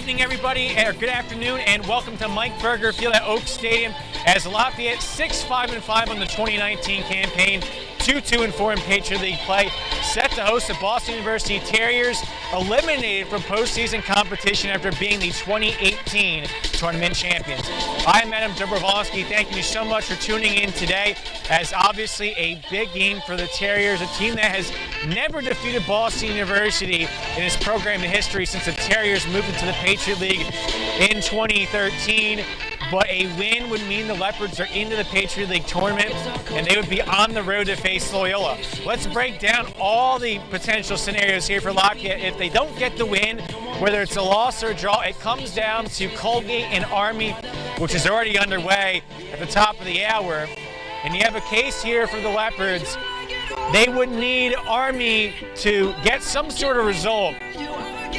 evening, everybody, or good afternoon, and welcome to Mike Berger Field at Oak Stadium as Lafayette 6-5-5 on the 2019 campaign, 2-2-4 in Patriot League play, set to host the Boston University Terriers, eliminated from postseason competition after being the 2018 tournament champions. I am Adam Dobrovolsky. Thank you so much for tuning in today, as obviously a big game for the Terriers, a team that has never defeated Boston University in its program history since the Terriers moved into the Patriot League in 2013. But a win would mean the Leopards are into the Patriot League tournament, and they would be on the road to face Loyola. Let's break down all the potential scenarios here for Lafayette. If they don't get the win, whether it's a loss or a draw, it comes down to Colgate and Army, which is already underway at the top of the hour. And you have a case here for the Leopards. They would need Army to get some sort of result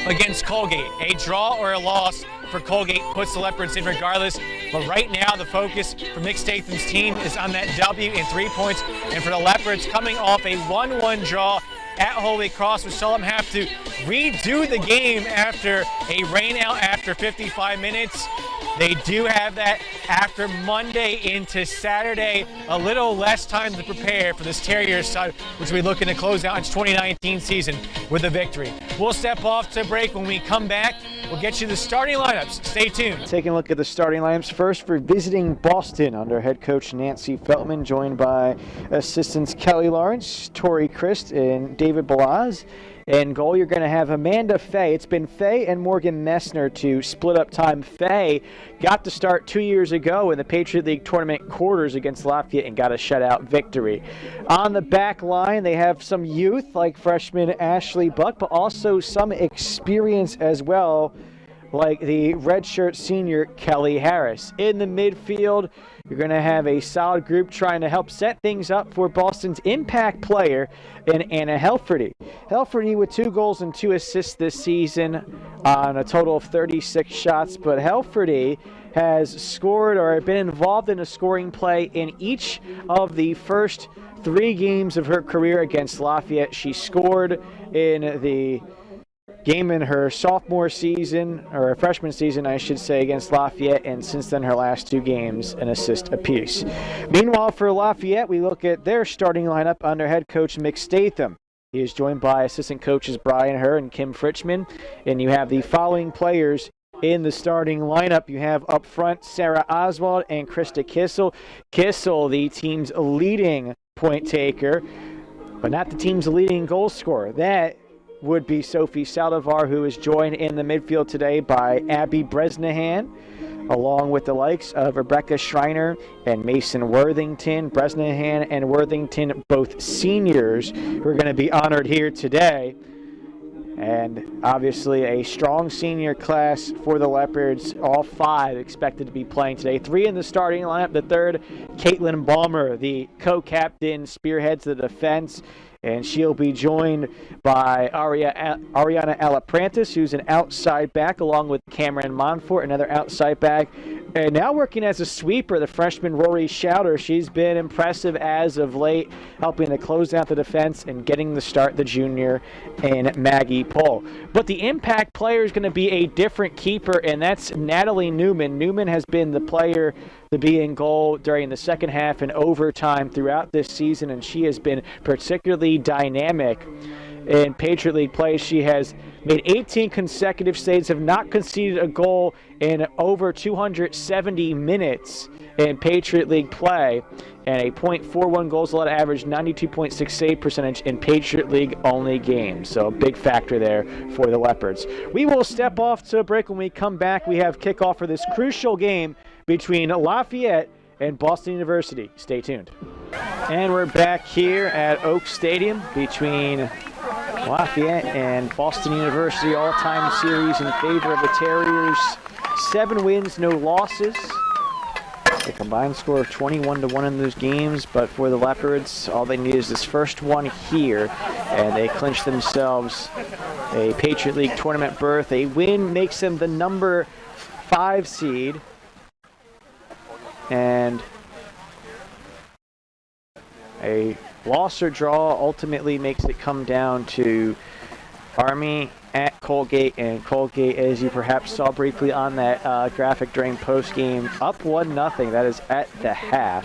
against Colgate. A draw or a loss for Colgate puts the Leopards in regardless. But right now, the focus for Mick Statham's team is on that W and 3 points. And for the Leopards, coming off a 1-1 draw at Holy Cross, which saw them have to redo the game after a rainout after 55 minutes. They do have that after Monday into Saturday, a little less time to prepare for this Terriers side, which will be looking to close out its 2019 season with a victory. We'll step off to break. When we come back, we'll get you the starting lineups. Stay tuned. Taking a look at the starting lineups first for visiting Boston under head coach Nancy Feltman, joined by assistants Kelly Lawrence, Tori Christ, and David Balaz. In goal, you're going to have Amanda Fay. It's been Fay and Morgan Messner to split up time. Fay got to start 2 years ago in the Patriot League tournament quarters against Lafayette and got a shutout victory. On the back line, they have some youth like freshman Ashley Buck, but also some experience as well, like the redshirt senior Kelly Harris. In the midfield, you're going to have a solid group trying to help set things up for Boston's impact player in Anna Helferty. Helferty with 2 goals and 2 assists this season on a total of 36 shots, but Helferty has scored or been involved in a scoring play in each of the first 3 games of her career against Lafayette. She scored in the game in her sophomore season, or her freshman season, I should say, against Lafayette, and since then her last 2 games, an assist apiece. Meanwhile, for Lafayette, we look at their starting lineup under head coach Mick Statham. He is joined by assistant coaches Brian Herr and Kim Fritchman, and you have the following players in the starting lineup. You have up front Sarah Oswald and Krista Kissel. Kissel, the team's leading point taker, but not the team's leading goal scorer. That would be Sophie Saldivar, who is joined in the midfield today by Abby Bresnahan, along with the likes of Rebecca Schreiner and Mason Worthington. Bresnahan and Worthington, both seniors, who are going to be honored here today. And obviously a strong senior class for the Leopards, all 5 expected to be playing today. 3 in the starting lineup. The third, Caitlin Balmer, the co-captain, spearheads the defense. And she'll be joined by Ariana Alaprantis, who's an outside back, along with Cameron Monfort, another outside back. And now working as a sweeper, the freshman Rory Schouter. She's been impressive as of late, helping to close out the defense and getting the start, the junior, and Maggie Pohl. But the impact player is going to be a different keeper, and that's Natalie Newman. Newman has been the player to be in goal during the second half and overtime throughout this season, and she has been particularly dynamic in Patriot League play. She has made 18 consecutive saves, have not conceded a goal in over 270 minutes in Patriot League play, and a .41 goals allowed average, 92.6 save percentage in Patriot League only games. So a big factor there for the Leopards. We will step off to a break. When we come back, we have kickoff for this crucial game between Lafayette and Boston University. Stay tuned. And we're back here at Oak Stadium between Lafayette and Boston University, all-time series in favor of the Terriers. 7 wins, no losses. A combined score of 21-1 in those games, but for the Leopards, all they need is this first one here, and they clinch themselves a Patriot League tournament berth. A win makes them the number 5 seed, and a loss or draw ultimately makes it come down to Army at Colgate, and Colgate, as you perhaps saw briefly on that graphic during post-game, up 1-0. That is at the half.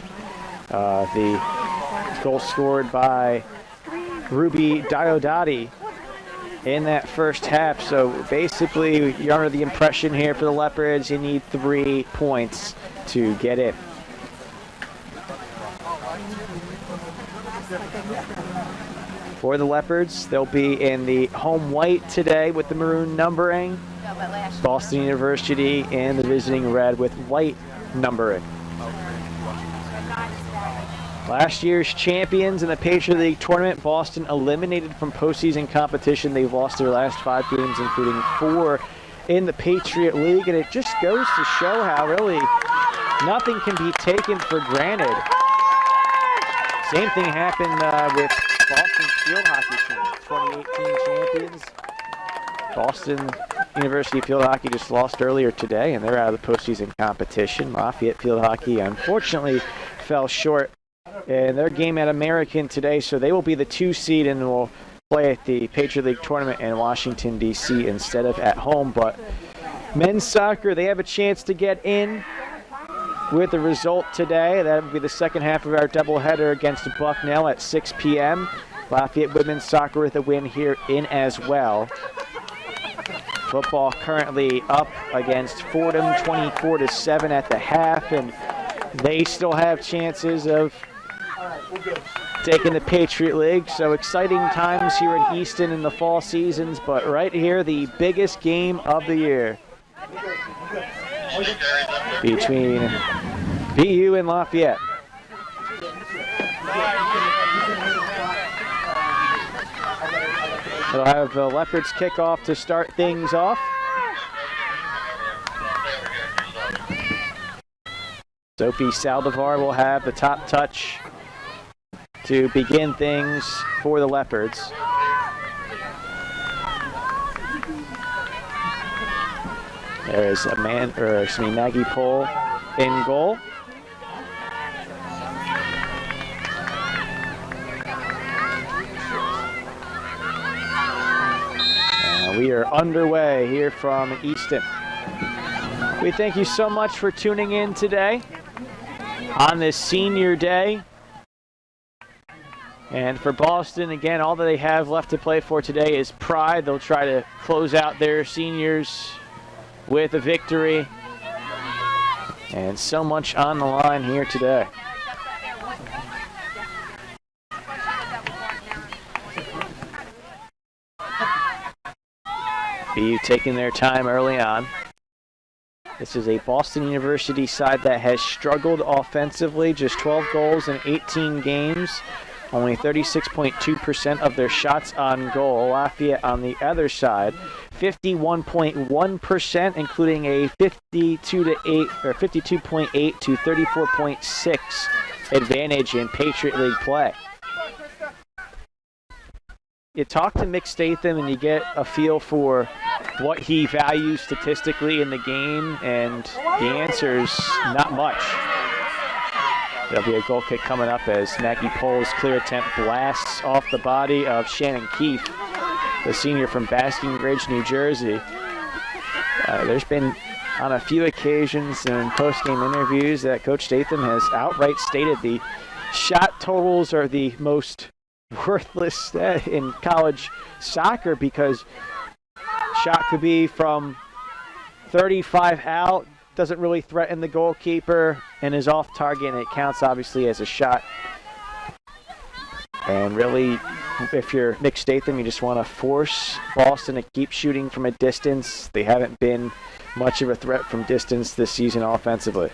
The goal scored by Ruby Diodati in that first half. So basically, you're under the impression here for the Leopards, you need 3 points to get in. For the Leopards, they'll be in the home white today with the maroon numbering. Boston University in the visiting red with white numbering. Last year's champions in the Patriot League tournament, Boston eliminated from postseason competition. They've lost their last 5 games, including 4 in the Patriot League, and it just goes to show how really nothing can be taken for granted. Same thing happened with Boston's field hockey team, 2018 champions. Boston University field hockey just lost earlier today, and they're out of the postseason competition. Lafayette field hockey unfortunately fell short in their game at American today, so they will be the 2 seed and will play at the Patriot League tournament in Washington, D.C. instead of at home. But men's soccer, they have a chance to get in with the result today. That will be the second half of our doubleheader against Bucknell at 6 p.m. Lafayette women's soccer with a win here in as well. Football currently up against Fordham, 24-7 at the half, and they still have chances of taking the Patriot League. So exciting times here in Easton in the fall seasons, but right here, the biggest game of the year between BU and Lafayette. They'll have the Leopards kick off to start things off. Sophie Saldivar will have the top touch to begin things for the Leopards. There is Maggie Pohl in goal. We are underway here from Easton. We thank you so much for tuning in today on this senior day. And for Boston, again, all that they have left to play for today is pride. They'll try to close out their seniors with a victory. And so much on the line here today. BU taking their time early on. This is a Boston University side that has struggled offensively, just 12 goals in 18 games, only 36.2% of their shots on goal. Lafayette on the other side, 51.1%, including a 52.8 to 34.6 advantage in Patriot League play. You talk to Mick Statham and you get a feel for what he values statistically in the game, and the answer is not much. There'll be a goal kick coming up as Maggie Pohl's clear attempt blasts off the body of Shannon Keefe, the senior from Basking Ridge, New Jersey. There's been on a few occasions in post-game interviews that Coach Statham has outright stated the shot totals are the most worthless in college soccer, because shot could be from 35 out, doesn't really threaten the goalkeeper, and is off target, and it counts obviously as a shot. And really, if you're Mick Statham, you just want to force Boston to keep shooting from a distance. They haven't been much of a threat from distance this season offensively.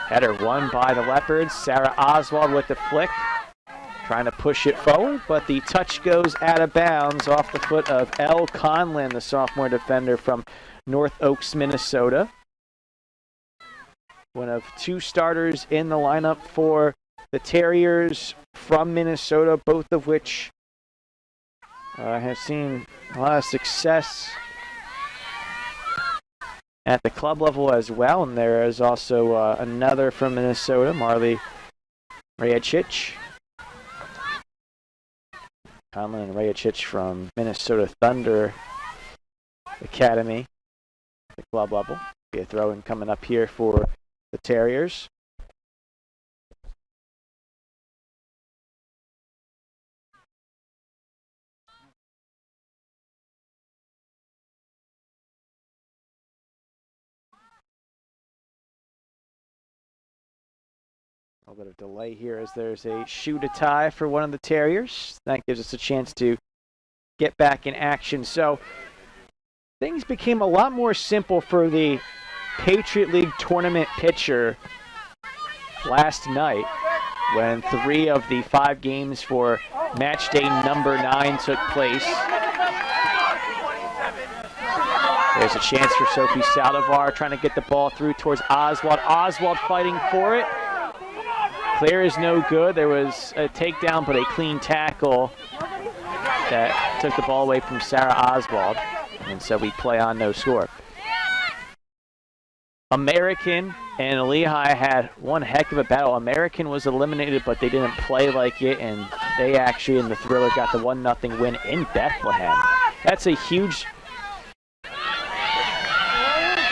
Header won by the Leopards. Sarah Oswald with the flick, trying to push it forward, but the touch goes out of bounds off the foot of Elle Conlin, the sophomore defender from North Oaks, Minnesota. One of 2 starters in the lineup for the Terriers from Minnesota, both of which have seen a lot of success at the club level as well. And there is also another from Minnesota, Marley Rajcic. Conlon and Rayachich from Minnesota Thunder Academy, the club level. Be a throw-in coming up here for the Terriers. A little bit of delay here as there's a shoe to tie for one of the Terriers. That gives us a chance to get back in action. So things became a lot more simple for the Patriot League tournament pitcher last night when 3 of the 5 games for match day number 9 took place. There's a chance for Sophie Saldivar trying to get the ball through towards Oswald. Oswald fighting for it. Clear is no good. There was a takedown, but a clean tackle that took the ball away from Sarah Oswald. And so we play on, no score. American and Lehigh had one heck of a battle. American was eliminated, but they didn't play like it, and they actually, in the thriller, got the 1-0 win in Bethlehem. That's a huge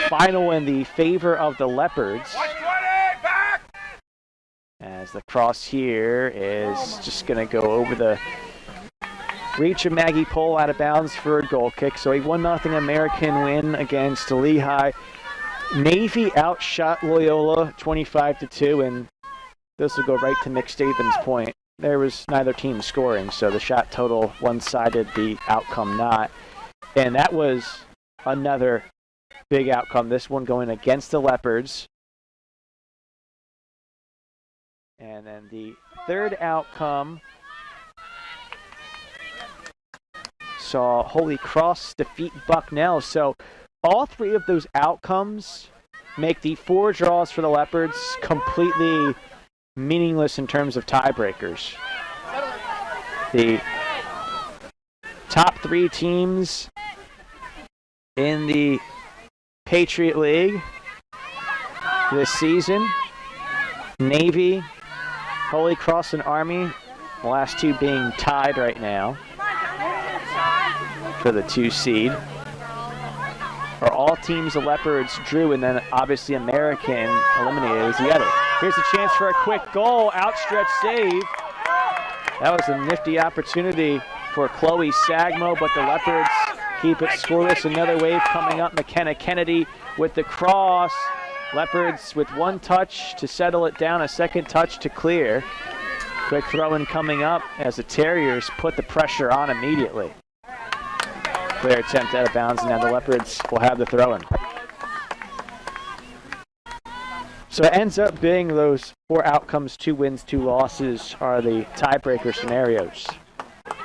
final in the favor of the Leopards. As the cross here is just going to go over the reach of Maggie Pohl out of bounds for a goal kick. So a 1-0 American win against Lehigh. Navy outshot Loyola 25-2, and this will go right to Mick Statham's point. There was neither team scoring, so the shot total one-sided, the outcome not. And that was another big outcome. This one going against the Leopards. And then the third outcome saw Holy Cross defeat Bucknell. So all 3 of those outcomes make the 4 draws for the Leopards completely meaningless in terms of tiebreakers. The top 3 teams in the Patriot League this season, Navy, Holy Cross, and Army, the last 2 being tied right now for the 2 seed, are all teams the Leopards drew, and then obviously American eliminated as the other. Here's a chance for a quick goal, outstretched save. That was a nifty opportunity for Chloe Sagmo, but the Leopards keep it scoreless. Another wave coming up. McKenna Kennedy with the cross. Leopards with 1 touch to settle it down, a 2nd touch to clear. Quick throw-in coming up as the Terriers put the pressure on immediately. Clear attempt out of bounds, and now the Leopards will have the throw-in. So it ends up being those 4 outcomes, 2 wins, 2 losses are the tiebreaker scenarios.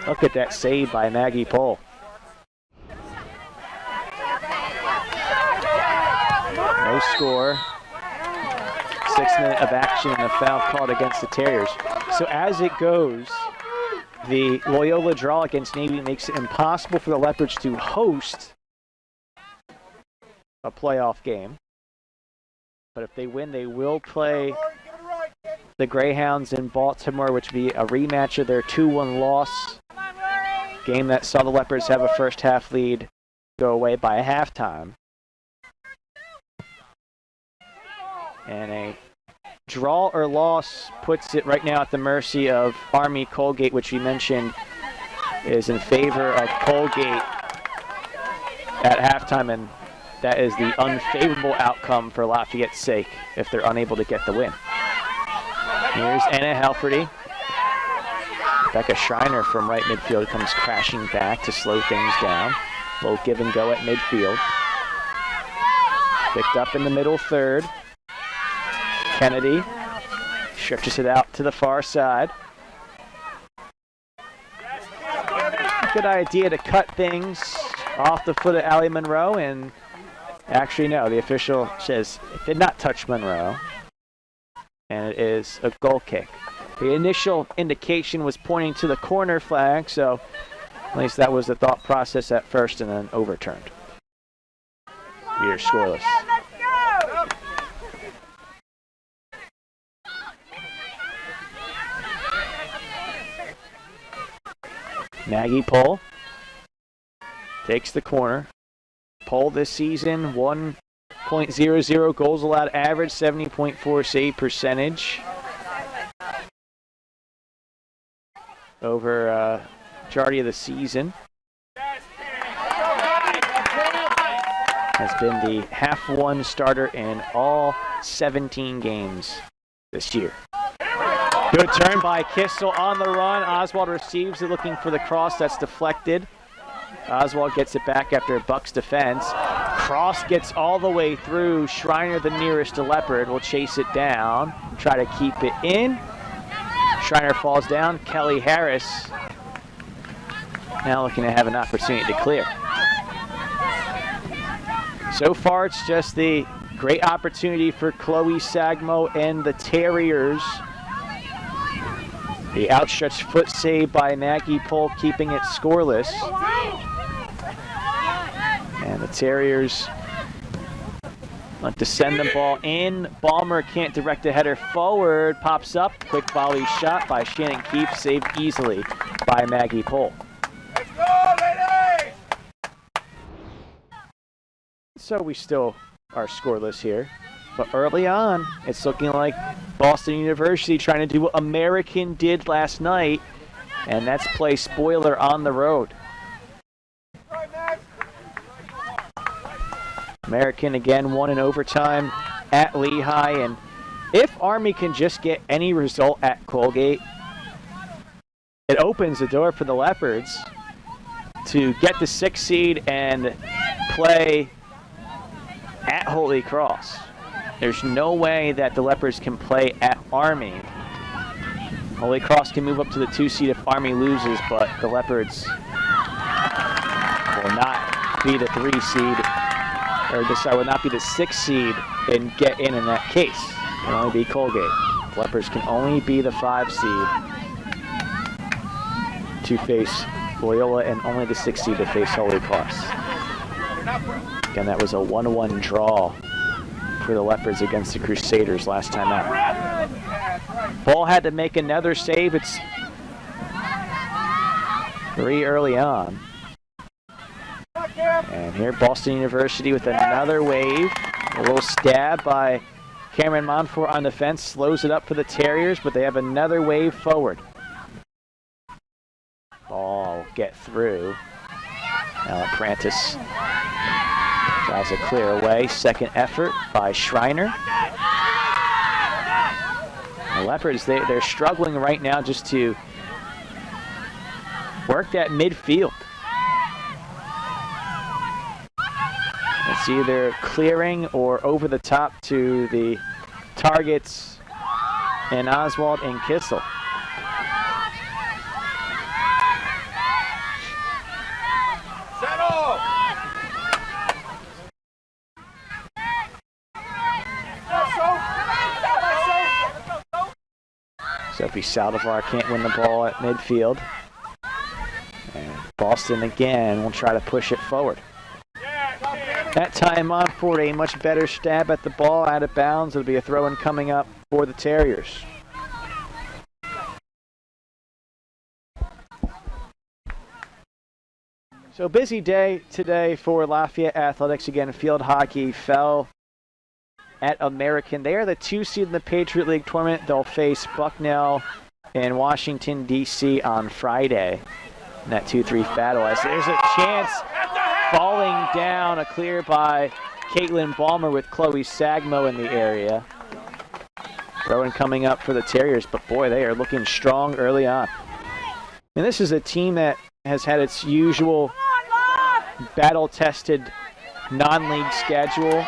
Look at that save by Maggie Pohl. No score. 6 minutes of action and a foul called against the Terriers. So as it goes, the Loyola draw against Navy makes it impossible for the Leopards to host a playoff game. But if they win, they will play the Greyhounds in Baltimore, which will be a rematch of their 2-1 loss. Game that saw the Leopards have a first half lead go away by halftime. And a draw or loss puts it right now at the mercy of Army Colgate, which we mentioned is in favor of Colgate at halftime, and that is the unfavorable outcome for Lafayette's sake if they're unable to get the win. Here's Anna Halferty. Becca Schreiner from right midfield comes crashing back to slow things down. Little give and go at midfield. Picked up in the middle third. Kennedy stretches it out to the far side. Good idea to cut things off the foot of Allie Monroe, and actually no, the official says it did not touch Monroe, and it is a goal kick. The initial indication was pointing to the corner flag, so at least that was the thought process at first, and then overturned. We are scoreless. Maggie Pohl takes the corner. Pohl this season, 1.00 goals allowed average, 70.4 save percentage. Over majority of the season. Has been the half-one starter in all 17 games this year. Good turn by Kissel on the run. Oswald receives it, looking for the cross that's deflected. Oswald gets it back after Buck's defense. Cross gets all the way through. Schreiner, the nearest to Leopard, will chase it down, try to keep it in. Schreiner falls down. Kelly Harris now looking to have an opportunity to clear. So far, it's just the great opportunity for Chloe Sagmo and the Terriers. The outstretched foot save by Maggie Pohl, keeping it scoreless. And the Terriers want to send the ball in. Ballmer can't direct a header forward. Pops up. Quick volley shot by Shannon Keefe, saved easily by Maggie Pohl. Let's go, ladies! So we still are scoreless here. But early on, it's looking like Boston University trying to do what American did last night, and that's play spoiler on the road. American again won in overtime at Lehigh, and if Army can just get any result at Colgate, it opens the door for the Leopards to get the 6th seed and play at Holy Cross. There's no way that the Leopards can play at Army. Holy Cross can move up to the 2 seed if Army loses, but the Leopards will not be the 3 seed, or will not be the 6th seed and get in that case. It can only be Colgate. The Leopards can only be the 5 seed to face Loyola, and only the 6th seed to face Holy Cross. Again, that was a 1-1 draw for the Leopards against the Crusaders last time out. Ball had to make another save. It's 3 early on. And here Boston University with another wave. A little stab by Cameron Monfort on the fence. Slows it up for the Terriers, but they have another wave forward. Ball will get through. Now Prentice tries to clear away. Second effort by Schreiner. The Leopards, they're struggling right now just to work that midfield. It's either clearing or over the top to the targets and Oswald and Kissel. Sophie Saldivar can't win the ball at midfield. And Boston again will try to push it forward. That time Monfort, a much better stab at the ball, out of bounds. It'll be a throw-in coming up for the Terriers. So busy day today for Lafayette Athletics. Again, field hockey fell at American. They are the 2 seed in the Patriot League tournament. They'll face Bucknell in Washington, D.C. on Friday in that 2-3 battle. As there's a chance, falling down, a clear by Caitlin Ballmer with Chloe Sagmo in the area. Throw-in coming up for the Terriers, but boy, they are looking strong early on. And this is a team that has had its usual battle-tested non-league schedule.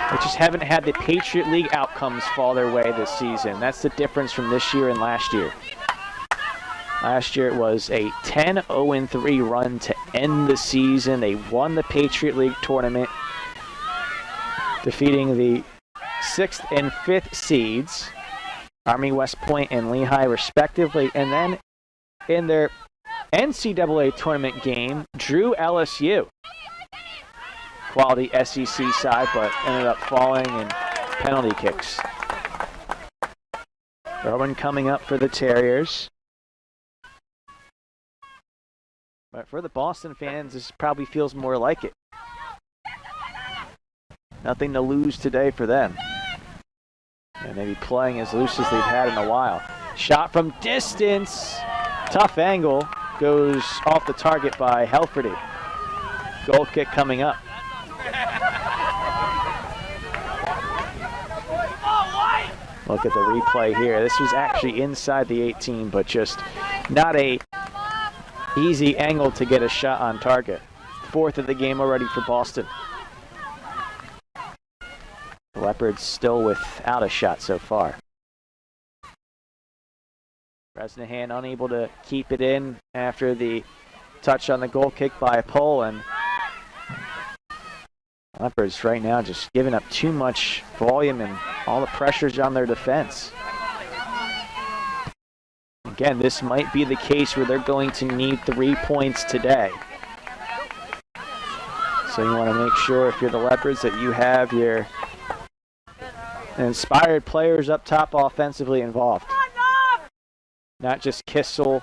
They just haven't had the Patriot League outcomes fall their way this season. That's the difference from this year and last year. Last year it was a 10-0-3 run to end the season. They won the Patriot League tournament, defeating the 6th and 5th seeds, Army, West Point, and Lehigh respectively. And then in their NCAA tournament game, drew LSU. Quality SEC side, but ended up falling in penalty kicks. Throw-in coming up for the Terriers. But for the Boston fans, this probably feels more like it. Nothing to lose today for them. And maybe playing as loose as they've had in a while. Shot from distance. Tough angle. Goes off the target by Helferty. Goal kick coming up. Look at the replay here. This was actually inside the 18, but just not a easy angle to get a shot on target. 4th of the game already for Boston. The Leopards still without a shot so far. Bresnahan unable to keep it in after the touch on the goal kick by Poland. Leopards right now just giving up too much volume and all the pressures on their defense. Again, this might be the case where they're going to need 3 points today. So you want to make sure, if you're the Leopards, that you have your inspired players up top offensively involved. Not just Kissel,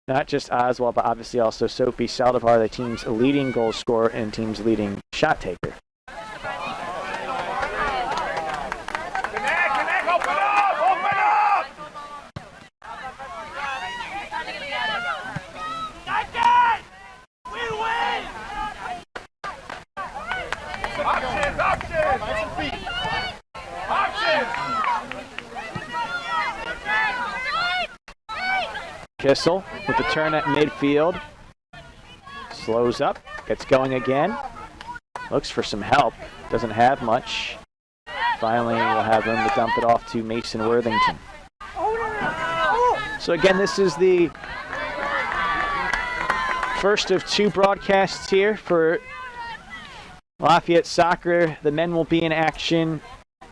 not just Oswald, but obviously also Sophie Saldivar, the team's leading goal scorer and team's leading shot taker. Connect, open up! We win! Options! Kissel with the turn at midfield. Slows up, gets going again. Looks for some help, doesn't have much. Finally, we'll have room to dump it off to Mason Worthington. So again, this is the first of 2 broadcasts here for Lafayette Soccer. The men will be in action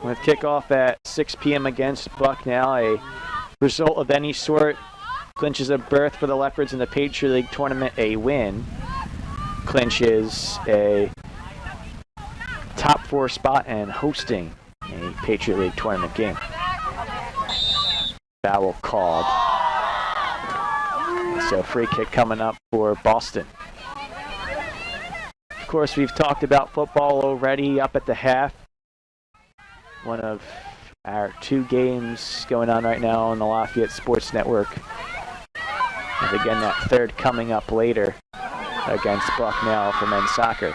with kickoff at 6 p.m. against Bucknell. A result of any sort clinches a berth for the Leopards in the Patriot League tournament. A win clinches a top 4 spot and hosting a Patriot League tournament game. Foul called. So free kick coming up for Boston. Of course, we've talked about football already up at the half. One of our 2 games going on right now on the Lafayette Sports Network. And again, that 3rd coming up later against Bucknell for men's soccer.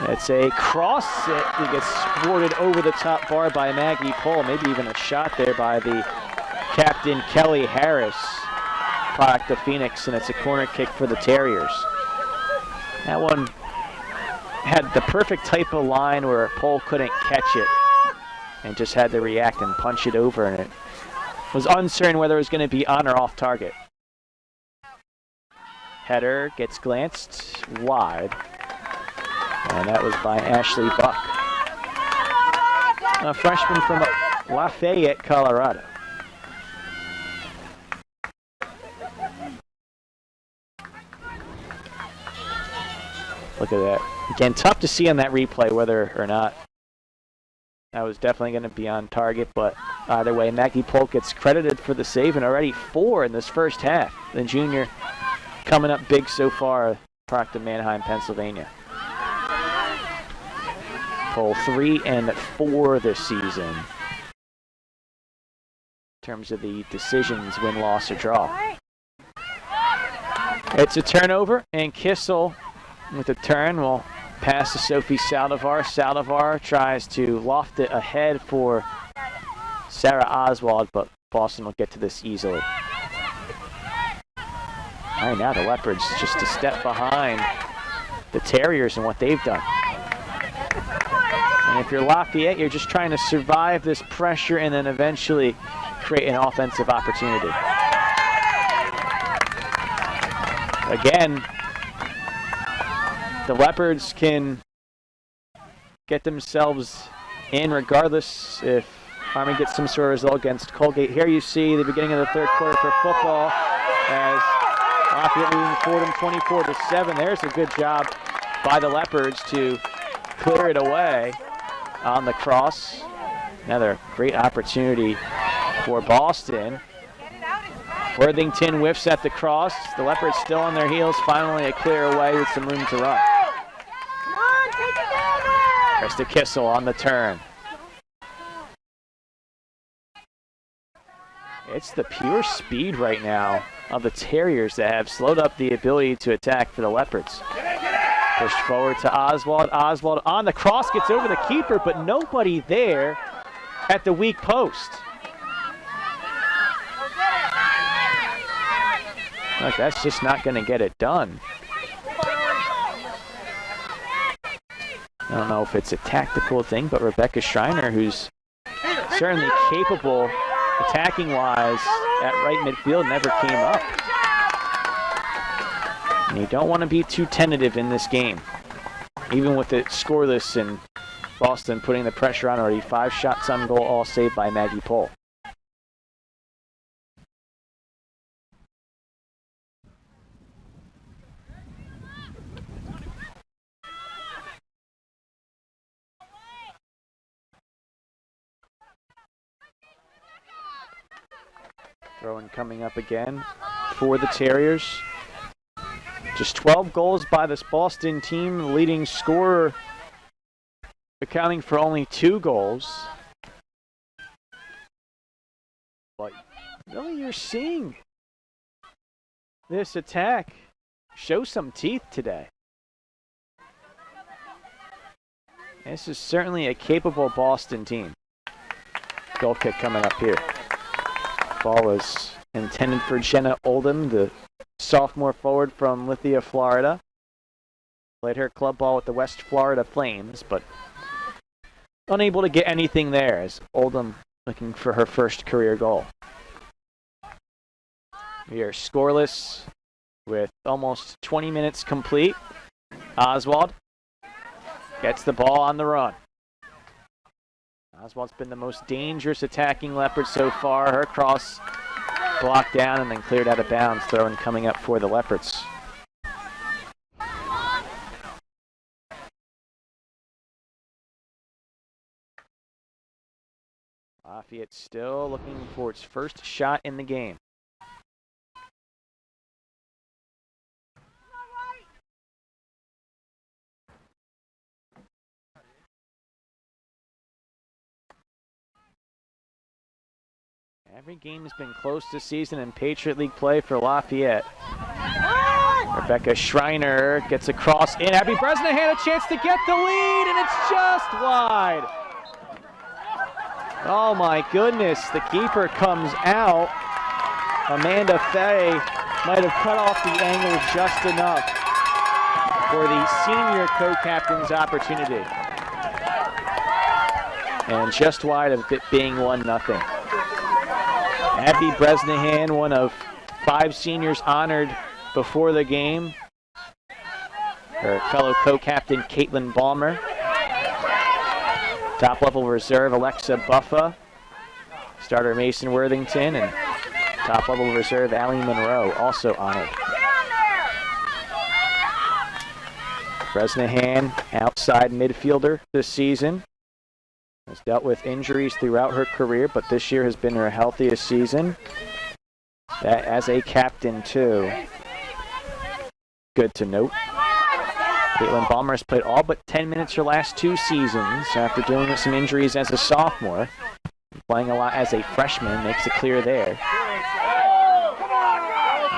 It's a cross. It gets thwarted over the top bar by Maggie Pohl. Maybe even a shot there by the captain, Kelly Harris, product of Phoenix, and it's a corner kick for the Terriers. That one had the perfect type of line where Pohl couldn't catch it and just had to react and punch it over, and it was uncertain whether it was going to be on or off target. Header gets glanced wide, and that was by Ashley Buck, a freshman from Lafayette, Colorado. Look at that. Again, tough to see on that replay whether or not that was definitely going to be on target, but either way, Maggie Polk gets credited for the save, and already 4 in this first half. The junior coming up big so far, product of Manheim, Pennsylvania. Polk 3 and 4 this season in terms of the decisions, win, loss, or draw. It's a turnover, and Kissel with a turn will pass to Sophie Saldivar. Saldivar tries to loft it ahead for Sarah Oswald, but Boston will get to this easily. All right, now the Leopards just a step behind the Terriers and what they've done. And if you're Lafayette, you're just trying to survive this pressure and then eventually create an offensive opportunity. Again, the Leopards can get themselves in regardless if Harmon gets some sort of result against Colgate. Here you see the beginning of the 3rd quarter for football as Lafayette leading Fordham 24-7. There's a good job by the Leopards to clear it away on the cross. Another great opportunity for Boston. Worthington whiffs at the cross. The Leopards still on their heels. Finally a clear away with some room to run. Come on, take it down there! Krista Kissel on the turn. It's the pure speed right now of the Terriers that have slowed up the ability to attack for the Leopards. Pushed forward to Oswald. Oswald on the cross, gets over the keeper, but nobody there at the weak post. Look, that's just not going to get it done. I don't know if it's a tactical thing, but Rebecca Schreiner, who's certainly capable attacking-wise at right midfield, never came up. And you don't want to be too tentative in this game. Even with it scoreless and Boston putting the pressure on already. 5 shots on goal, all saved by Maggie Pohl. Throw-in coming up again for the Terriers. Just 12 goals by this Boston team, the leading scorer accounting for only 2 goals. But really, you're seeing this attack show some teeth today. This is certainly a capable Boston team. Goal kick coming up here. Ball was intended for Jenna Oldham, the sophomore forward from Lithia, Florida. Played her club ball with the West Florida Flames, but unable to get anything there as Oldham looking for her first career goal. We are scoreless with almost 20 minutes complete. Oswald gets the ball on the run. Oswald's been the most dangerous attacking Leopard so far. Her cross blocked down and then cleared out of bounds. Throw-in coming up for the Leopards. Lafayette still looking for its first shot in the game. Every game has been close this season in Patriot League play for Lafayette. Rebecca Schreiner gets a cross in. Abby Bresnahan a chance to get the lead, and it's just wide. Oh my goodness, the keeper comes out. Amanda Fay might have cut off the angle just enough for the senior co-captain's opportunity. And just wide of it being 1-0. Abby Bresnahan, one of 5 seniors honored before the game. Her fellow co-captain, Caitlin Balmer. Top-level reserve, Alexa Buffa. Starter, Mason Worthington. And top-level reserve, Allie Monroe, also honored. Bresnahan, outside midfielder this season. Has dealt with injuries throughout her career, but this year has been her healthiest season. That as a captain, too. Good to note. Caitlin Balmer has played all but 10 minutes her last 2 seasons after dealing with some injuries as a sophomore. Playing a lot as a freshman, makes it clear there.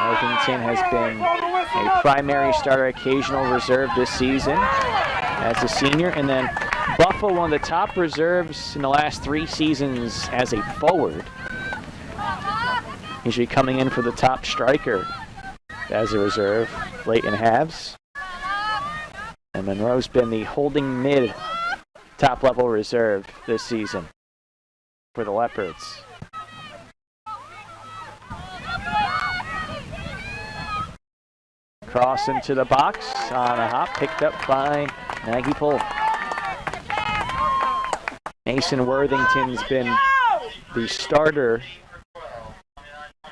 Worthington has been a primary starter, occasional reserve this season as a senior, and then Buffalo, one of the top reserves in the last 3 seasons as a forward. Usually coming in for the top striker as a reserve late in halves. And Monroe's been the holding mid top-level reserve this season for the Leopards. Cross into the box on a hop, picked up by Maggie Pohl. Mason Worthington's been the starter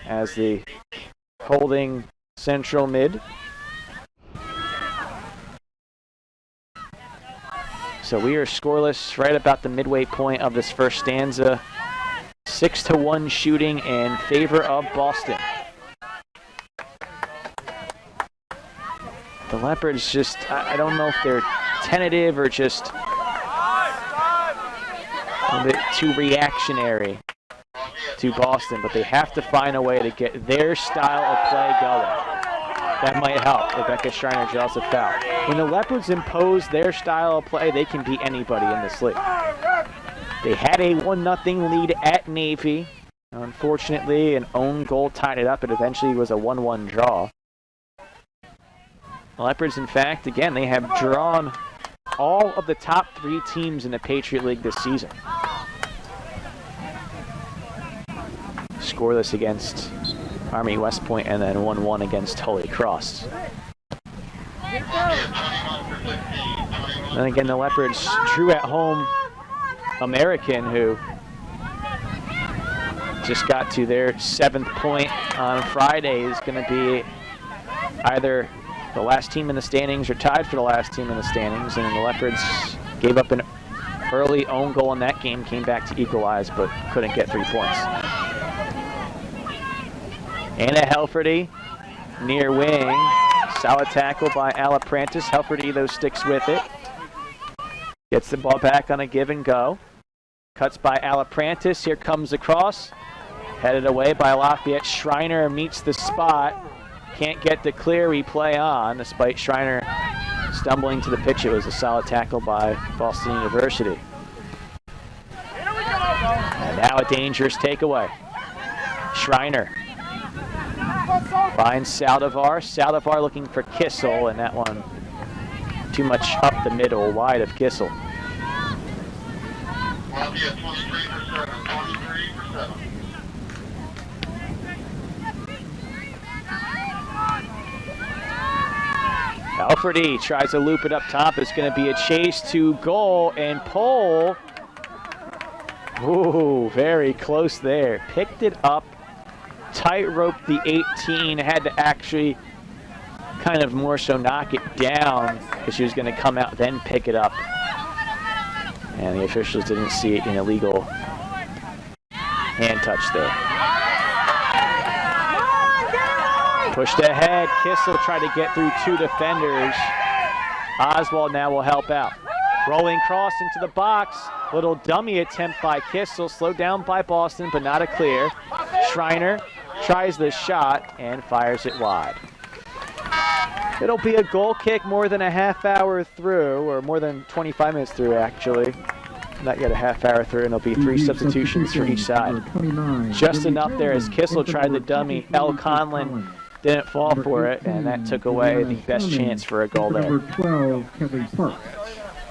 as the holding central mid. So we are scoreless right about the midway point of this first stanza. 6-1 shooting in favor of Boston. Leopards just, I don't know if they're tentative or just a bit too reactionary to Boston, but they have to find a way to get their style of play going. That might help. Rebecca Schreiner draws a foul. When the Leopards impose their style of play, they can beat anybody in this league. They had a 1-0 lead at Navy. Unfortunately, an own goal tied it up. It eventually was a 1-1 draw. The Leopards, in fact, again, they have drawn all of the top 3 teams in the Patriot League this season. Scoreless against Army West Point and then 1-1 against Holy Cross. And again, the Leopards drew at home American, who just got to their 7th point on Friday, is going to be either the last team in the standings or tied for the last team in the standings. And the Leopards gave up an early own goal in that game, came back to equalize, but couldn't get 3 points. Anna Helferty, near wing. Solid tackle by Alaprantis. Helferty, though, sticks with it. Gets the ball back on a give and go. Cuts by Alaprantis. Here comes the cross. Headed away by Lafayette. Schreiner meets the spot. Can't get the clear. We play on, despite Schreiner stumbling to the pitch. It was a solid tackle by Boston University. And now a dangerous takeaway. Schreiner finds Saldivar. Saldivar looking for Kissel, and that one too much up the middle, wide of Kissel. Alfredy tries to loop it up top. It's going to be a chase to goal, and Pohl, ooh, very close there. Picked it up, tightrope the 18, had to actually kind of more so knock it down because she was going to come out then pick it up. And the officials didn't see an illegal hand touch there. Pushed ahead. Kissel tried to get through 2 defenders. Oswald now will help out. Rolling cross into the box. Little dummy attempt by Kissel. Slowed down by Boston, but not a clear. Schreiner tries the shot and fires it wide. It'll be a goal kick more than a half hour through, or more than 25 minutes through, actually. Not yet a half hour through, and it'll be 3 substitutions for each side. Just enough there as Kissel tried the dummy. L. Conlon didn't fall for it, and that took away the best chance for a goal there. Number 12, Kelly Park.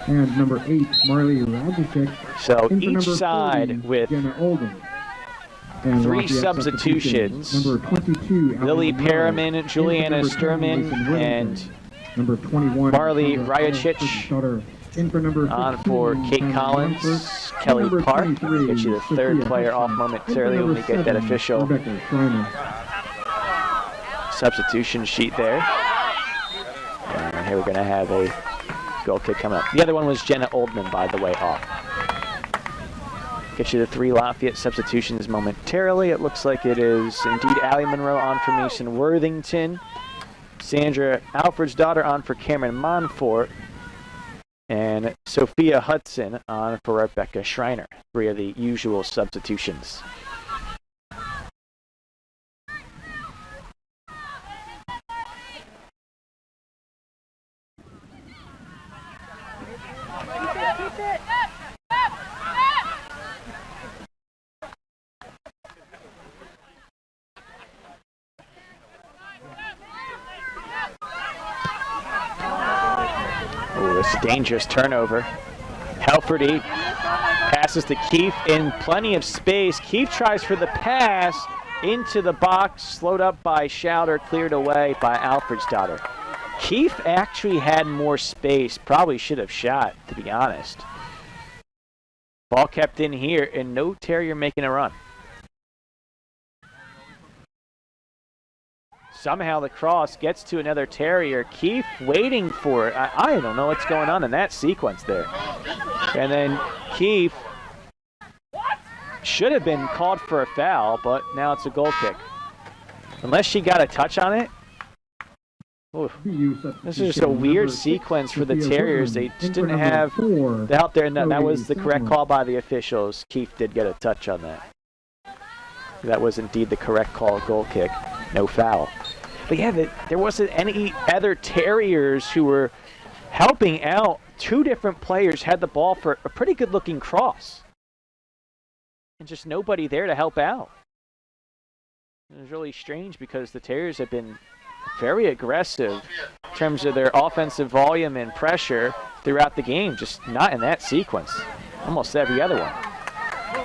And number 8, Marley Radicek. So each side with 3 substitutions. Number 22, Lily Perriman, Juliana Sturman, and number 21, Marley Ryacic on for Kate Collins. Kelly Park, get you the 3rd player off momentarily when we get that official substitution sheet there. And here we're going to have a goal kick coming up. The other one was Jenna Oldman, by the way, off. Get you the 3 Lafayette substitutions momentarily. It looks like it is indeed Allie Monroe on for Mason Worthington. Sandra Alfredsdottir on for Cameron Monfort. And Sophia Hudson on for Rebecca Schreiner. 3 of the usual substitutions. It's a dangerous turnover. Helferty passes to Keefe in plenty of space. Keefe tries for the pass into the box, slowed up by Schauder, cleared away by Alfredsdottir. Keefe actually had more space, probably should have shot, to be honest. Ball kept in here, and no Terrier making a run. Somehow the cross gets to another Terrier. Keefe waiting for it. I don't know what's going on in that sequence there. And then Keefe should have been called for a foul, but now it's a goal kick. Unless she got a touch on it, Oof. BU This is just a weird sequence for the Terriers. They just didn't have the help there, and that was the correct call by the officials. Keith did get a touch on that. That was indeed the correct call, goal kick, no foul. But yeah, there wasn't any other Terriers who were helping out. Two different players had the ball for a pretty good-looking cross. And just nobody there to help out. It was really strange because the Terriers have been very aggressive in terms of their offensive volume and pressure throughout the game, just not in that sequence. Almost every other one.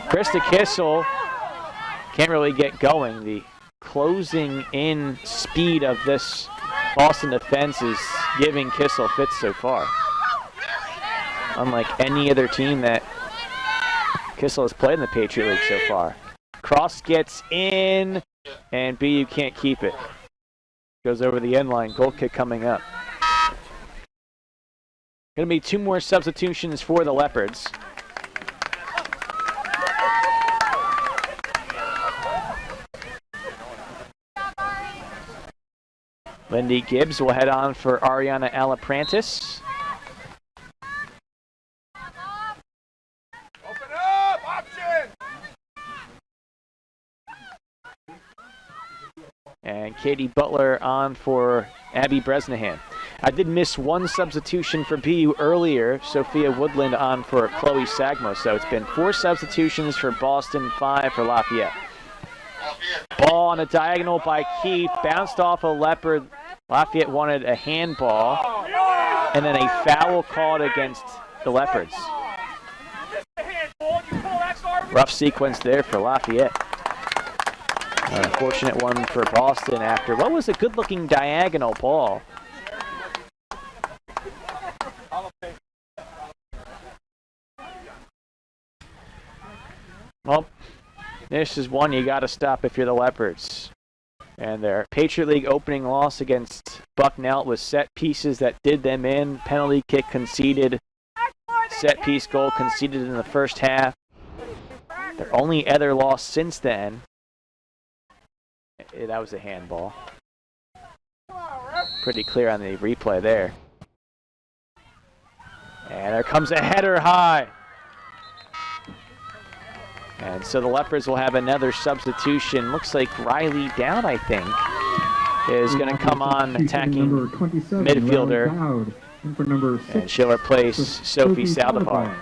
Krista Kissel can't really get going. The closing in speed of this Boston defense is giving Kissel fits so far. Unlike any other team that Kissel has played in the Patriot League so far. Cross gets in, and BU can't keep it. Goes over the end line. Goal kick coming up. Going to be two more substitutions for the Leopards. Lindy Gibbs will head on for Ariana Alaprantis. Open up, option. And Katie Butler on for Abby Bresnahan. I did miss one substitution for BU earlier. Sophia Woodland on for Chloe Sagmo. So it's been 4 substitutions for Boston, 5 for Lafayette. Ball on a diagonal by Keith. Bounced off a Leopard. Lafayette wanted a handball. And then a foul called against the Leopards. Rough sequence there for Lafayette. An unfortunate one for Boston after what was a good-looking diagonal ball. Well, this is one you got to stop if you're the Leopards. And their Patriot League opening loss against Bucknell was set pieces that did them in. Penalty kick conceded. Set piece goal conceded in the first half. Their only other loss since then. That was a handball. Pretty clear on the replay there. And there comes a header high. And so the Leopards will have another substitution. Looks like Riley Dowd, I think, is going to come on attacking midfielder. And she'll replace Sophie Saldivar.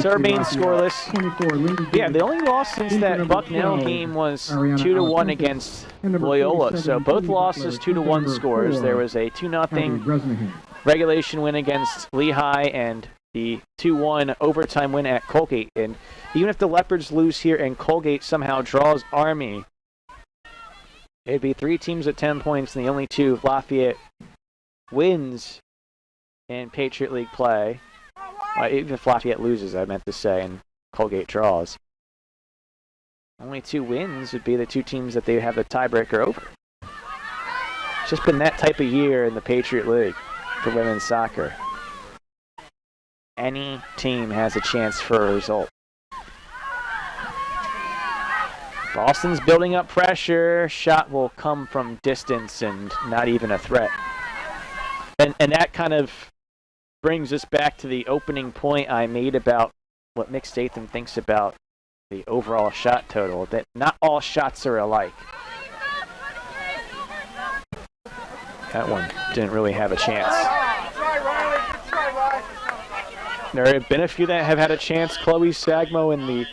So remains scoreless. Yeah, the only loss since that Bucknell game was 2-1 against Loyola. So both losses 2-1 scores. There was a 2-0 regulation win against Lehigh and the 2-1 overtime win at Colgate. And even if the Leopards lose here and Colgate somehow draws Army, it'd be 3 teams at 10 points and the only 2 Lafayette wins in Patriot League play. Even if Lafayette loses, I meant to say, and Colgate draws. Only 2 wins would be the 2 teams that they have the tiebreaker over. It's just been that type of year in the Patriot League for women's soccer. Any team has a chance for a result. Boston's building up pressure. Shot will come from distance and not even a threat. And that kind of brings us back to the opening point I made about what Mick Statham thinks about the overall shot total, that not all shots are alike. That one didn't really have a chance. There have been a few that have had a chance. Chloe Sagmo in the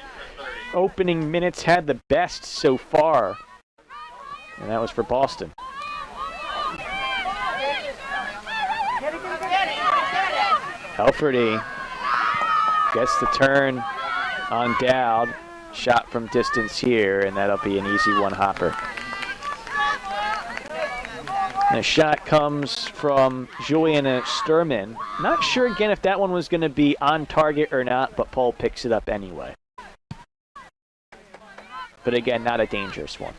opening minutes had the best so far, and that was for Boston. Helferty gets the turn on Dowd. Shot from distance here, and that'll be an easy one-hopper. And a shot comes from Juliana Sturman. Not sure again if that one was going to be on target or not, but Paul picks it up anyway. But again, not a dangerous one.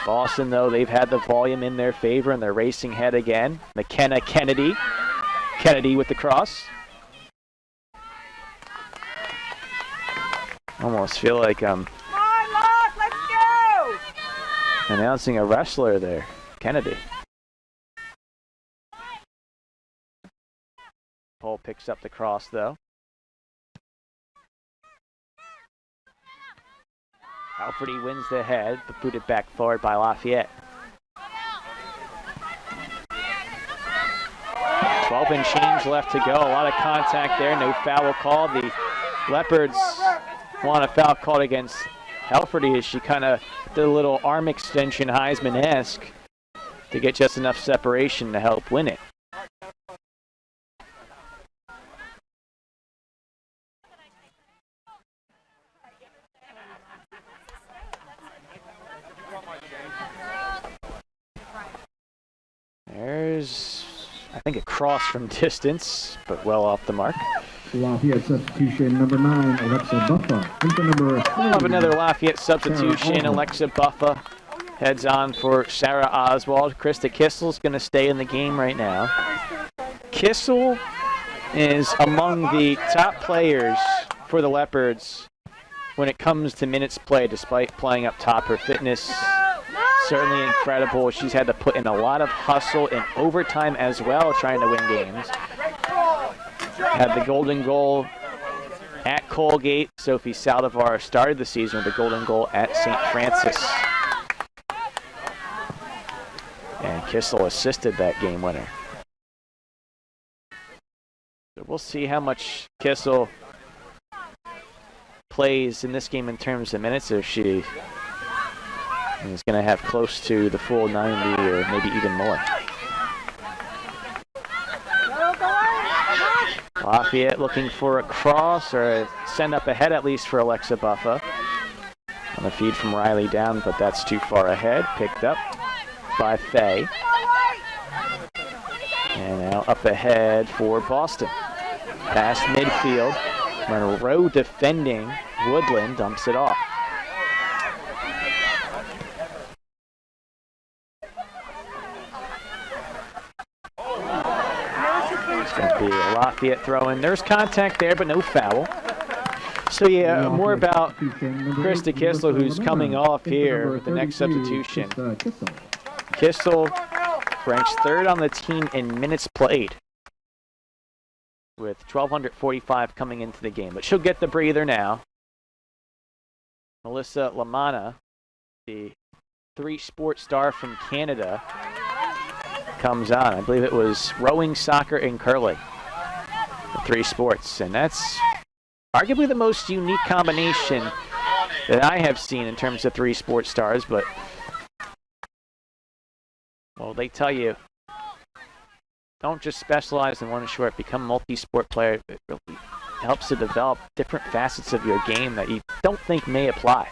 Boston, though, they've had the volume in their favor, and they're racing ahead again. McKenna Kennedy. Kennedy with the cross. Almost feel like Come on, Locke, let's go! Announcing a wrestler there, Kennedy. Pole picks up the cross though. Alfredy wins the head, but booted back forward by Lafayette. 12 and change left to go. A lot of contact there. No foul called. The Leopards want a foul called against Alfredy as she kind of did a little arm extension Heisman-esque to get just enough separation to help win it. There's, I think, a cross from distance, but well off the mark. Lafayette substitution number 9, Alexa Buffa. Into number 3. We'll have another Lafayette substitution. Alexa Buffa heads on for Sarah Oswald. Krista Kissel's going to stay in the game right now. Kissel is among the top players for the Leopards when it comes to minutes played, despite playing up top. Her fitness certainly incredible. She's had to put in a lot of hustle and overtime as well, trying to win games. Had the golden goal at Colgate. Sophie Saldivar started the season with the golden goal at St. Francis. And Kissel assisted that game winner. So we'll see how much Kissel plays in this game in terms of minutes, if she is going to have close to the full 90 or maybe even more. Lafayette looking for a cross or a send up ahead at least for Alexa Buffa. On the feed from Riley down, but that's too far ahead. Picked up by Faye. And now up ahead for Boston. Past midfield. Monroe defending. Woodland dumps it off. It's going to be a Lafayette throw in. There's contact there, but no foul. So yeah, more about Krista Kissel, who's coming off here with the next substitution. Kissel ranks 3rd on the team in minutes played, with 1,245 coming into the game. But she'll get the breather now. Melissa Lamana, the 3-sport star from Canada, comes on. I believe it was rowing, soccer, and curling. The 3 sports. And that's arguably the most unique combination that I have seen in terms of 3 sport stars. But, well, they tell you, don't just specialize in one sport, become a multi-sport player. It really helps to develop different facets of your game that you don't think may apply.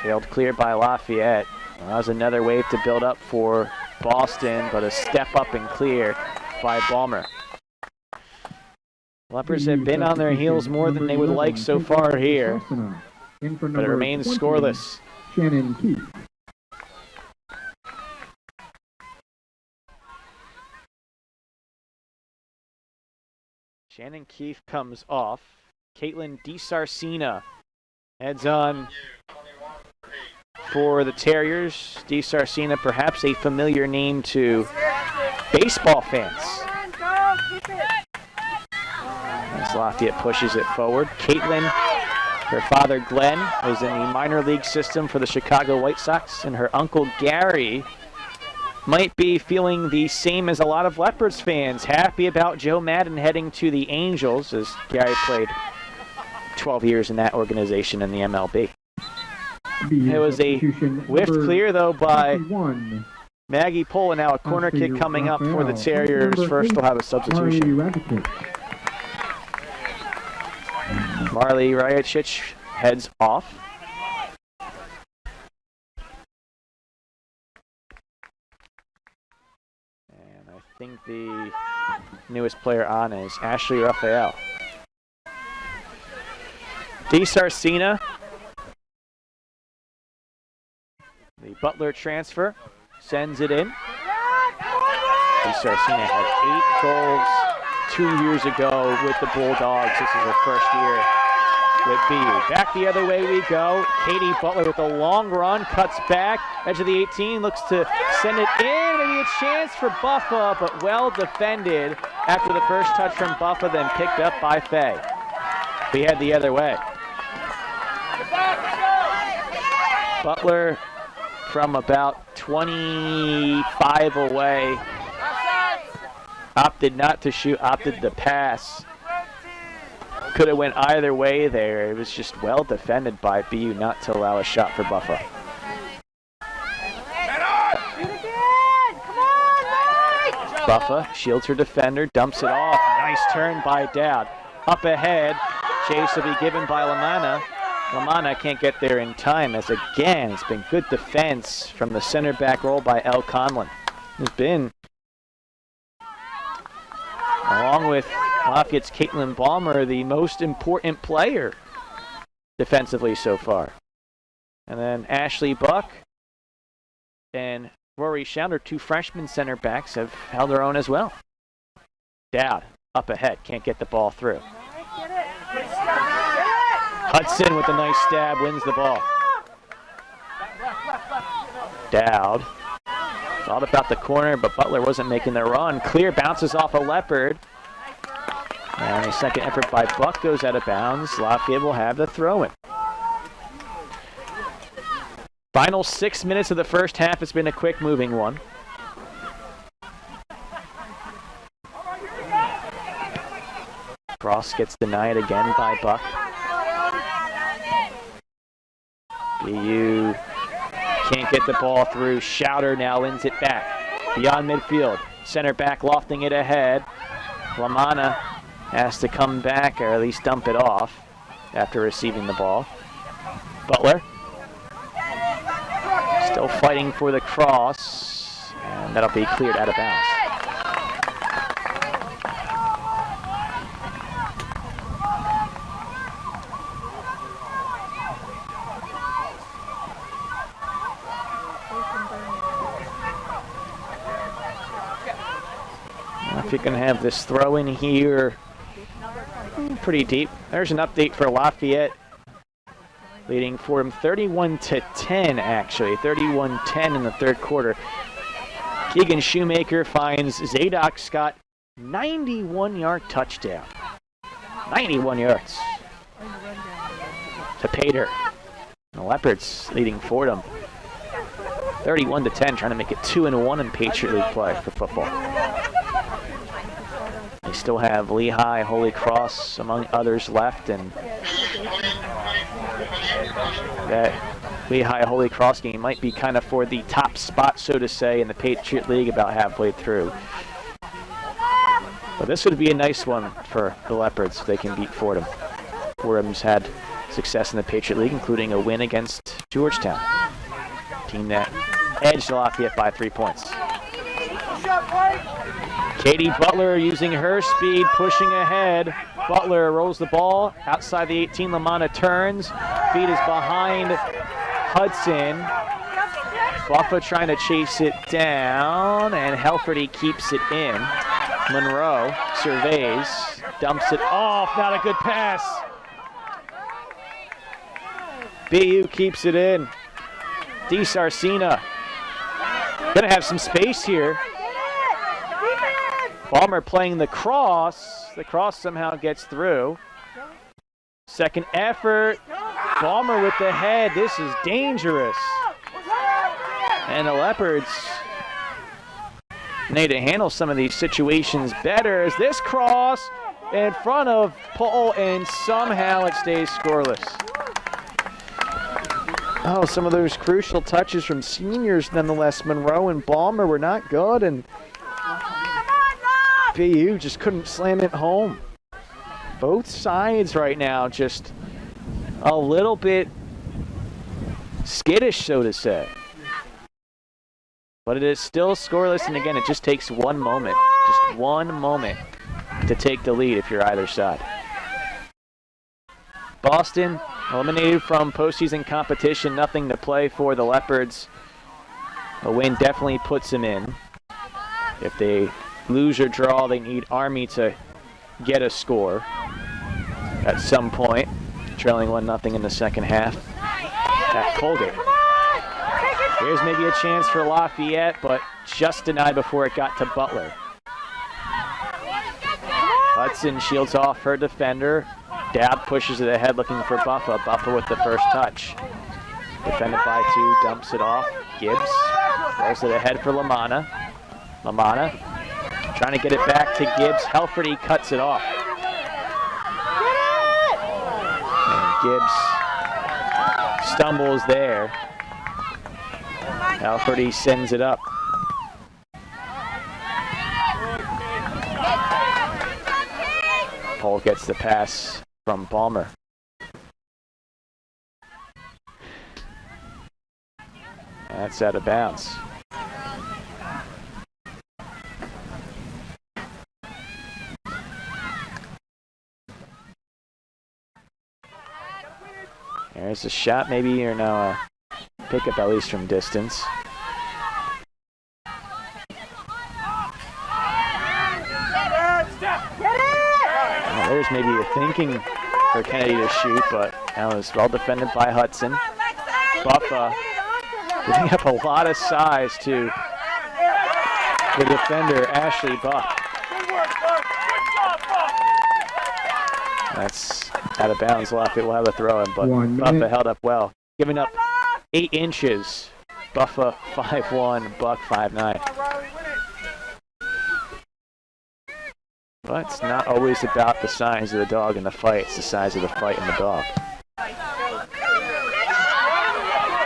Failed clear by Lafayette. Well, that was another wave to build up for Boston, but a step up and clear by Balmer. Leopards have been on their heels more than they would like so far here, but it remains scoreless. Shannon Keith. Shannon Keefe comes off. Caitlin DeSarcina heads on for the Terriers. DeSarcina, perhaps a familiar name to baseball fans. As Lafayette pushes it forward. Caitlin, her father Glenn was in the minor league system for the Chicago White Sox, and her uncle Gary might be feeling the same as a lot of Leopards fans, happy about Joe Madden heading to the Angels, as Gary played 12 years in that organization in the MLB. It was a whiffed clear, though, by Maggie Pohl, and now a corner kick coming up for the Terriers. First, they'll have a substitution. Marley Rajicic heads off. And I think the newest player on is Ashley Raphael. DeSarcina, the Butler transfer, sends it in. DeSarcina had 8 goals 2 years ago with the Bulldogs. This is her first year with BU. Back the other way we go. Katie Butler with a long run, cuts back, edge of the 18, looks to send it in. Maybe a chance for Buffa, but well defended after the first touch from Buffa, then picked up by Faye. We head the other way. Butler from about 25 away. Opted not to shoot, opted to pass. Could have went either way there. It was just well defended by BU not to allow a shot for Buffa. Buffa shields her defender, dumps it off. Nice turn by Dowd. Up ahead, chase will be given by Lamanna. Lamanna can't get there in time, as again, it's been good defense from the center back roll by Elle Conlon. Who's been, along with Lafayette's Caitlin Balmer, the most important player defensively so far. And then Ashley Buck and Rory Schounder, 2 freshman center backs, have held their own as well. Dowd up ahead, can't get the ball through. Hudson with a nice stab wins the ball. Dowd thought about the corner, but Butler wasn't making the run. Clear, bounces off a Leopard. And a second effort by Buck goes out of bounds. Lafayette will have the throw-in. Final 6 minutes of the first half has been a quick moving one. Cross gets denied again by Buck. BU can't get the ball through. Schouder now wins it back. Beyond midfield. Center back lofting it ahead. Lamanna has to come back, or at least dump it off after receiving the ball. Butler still fighting for the cross, and that'll be cleared out of bounds. If you can have this throw in here, pretty deep. There's an update for Lafayette, leading Fordham 31-10 actually, 31-10 in the third quarter. Keegan Shoemaker finds Zadok Scott 91-yard touchdown. 91 yards to Pater. The Leopards leading Fordham 31-10, trying to make it 2-1 in Patriot League play for football. They still have Lehigh, Holy Cross, among others left, and that Lehigh Holy Cross game might be kind of for the top spot, so to say, in the Patriot League about halfway through. But this would be a nice one for the Leopards if they can beat Fordham. Fordham's had success in the Patriot League, including a win against Georgetown, team that edged Lafayette by 3 points. Katie Butler using her speed, pushing ahead. Butler rolls the ball outside the 18. Lamanna turns. Feet is behind Hudson. Buffa trying to chase it down, and Helferty keeps it in. Monroe surveys, dumps it off. Not a good pass. BU keeps it in. DeSarcina gonna have some space here. Balmer playing the cross. The cross somehow gets through. Second effort. Balmer with the head. This is dangerous. And the Leopards need to handle some of these situations better, as this cross in front of Paul, and somehow it stays scoreless. Oh, some of those crucial touches from seniors nonetheless. Monroe and Balmer were not good, and BU just couldn't slam it home. Both sides right now just a little bit skittish, so to say. But it is still scoreless, and again, it just takes one moment to take the lead if you're either side. Boston eliminated from postseason competition, nothing to play for the Leopards. A win definitely puts them in. If they lose or draw, they need Army to get a score at some point, trailing 1-0 in the second half at Colgate. Here's maybe a chance for Lafayette, but just denied before it got to Butler. Hudson shields off her defender. Dab pushes it ahead looking for Buffa. Buffa with the first touch. Defended by 2, dumps it off. Gibbs rolls it ahead for LaManna. LaManna trying to get it back to Gibbs. Helferty cuts it off. And Gibbs stumbles there. Helferty sends it up. Paul gets the pass from Balmer. That's out of bounds. There's a shot maybe, or no, a pickup at least from distance. Oh, there's maybe a thinking for Kennedy to shoot, but that was well defended by Hudson. Buffa giving up a lot of size to the defender, Ashley Buck. That's out of bounds. Lafayette will have a throw in, but Buffa held up well. Giving up 8 inches. Buffa 5'1", Buck 5'9". But it's not always about the size of the dog in the fight. It's the size of the fight in the dog.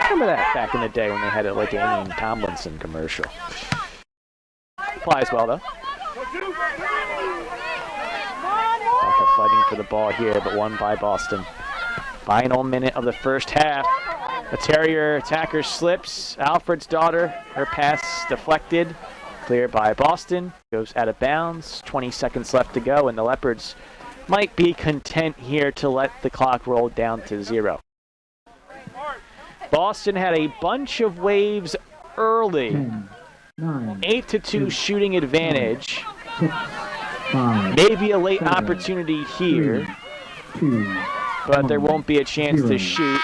Remember that back in the day when they had a Damian Tomlinson commercial. Applies well, though. Buffa fighting for the ball here, but won by Boston. Final minute of the first half. The Terrier attacker slips. Alfred's daughter, her pass deflected. Cleared by Boston. Goes out of bounds. 20 seconds left to go, and the Leopards might be content here to let the clock roll down to 0. Boston had a bunch of waves early. 10, 9, 8-2 shooting advantage. 6, 5, Maybe a late 7, opportunity here, 2, but there won't be a chance 0. to shoot.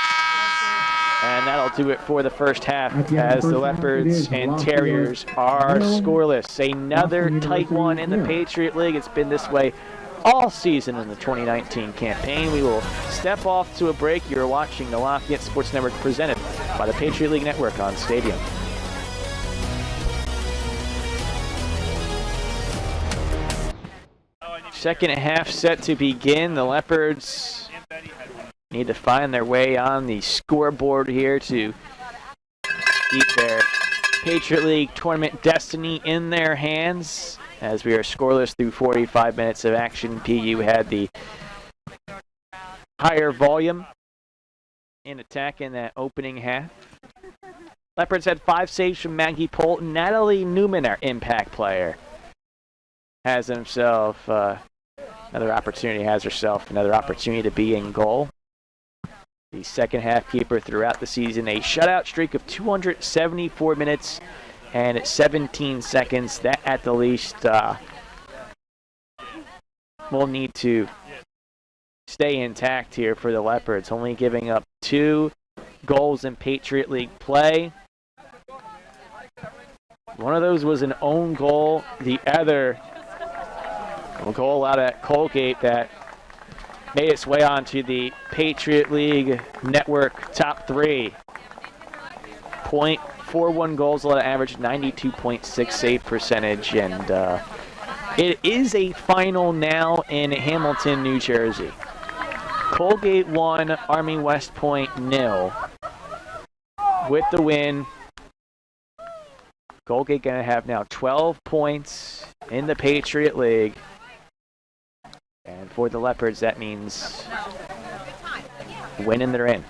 And that'll do it for the first half At the end of as the the first half, it Leopards is and Lafayette Terriers are 0, scoreless. Another Boston tight one in the University 0. Patriot League. It's been this way all season in the 2019 campaign. We will step off to a break. You're watching the Lafayette Sports Network presented by the Patriot League Network on Stadium. Second half set to begin. The Leopards need to find their way on the scoreboard here to keep their Patriot League tournament destiny in their hands. As we are scoreless through 45 minutes of action, PU had the higher volume in attack in that opening half. Leopards had 5 saves from Maggie Polton. Natalie Newman, our impact player, has herself another opportunity to be in goal. The second half keeper throughout the season, a shutout streak of 274 minutes and 17 seconds. That at the least will need to stay intact here for the Leopards, only giving up 2 goals in Patriot League play. One of those was an own goal. The other, a goal out at Colgate that made its way onto the Patriot League Network top 3. .41 goals allowed, average 92.6 save percentage, and it is a final now in Hamilton, New Jersey. Colgate 1, Army West Point 0. With the win, Colgate going to have now 12 points in the Patriot League. And for the Leopards, that means winning, they're in.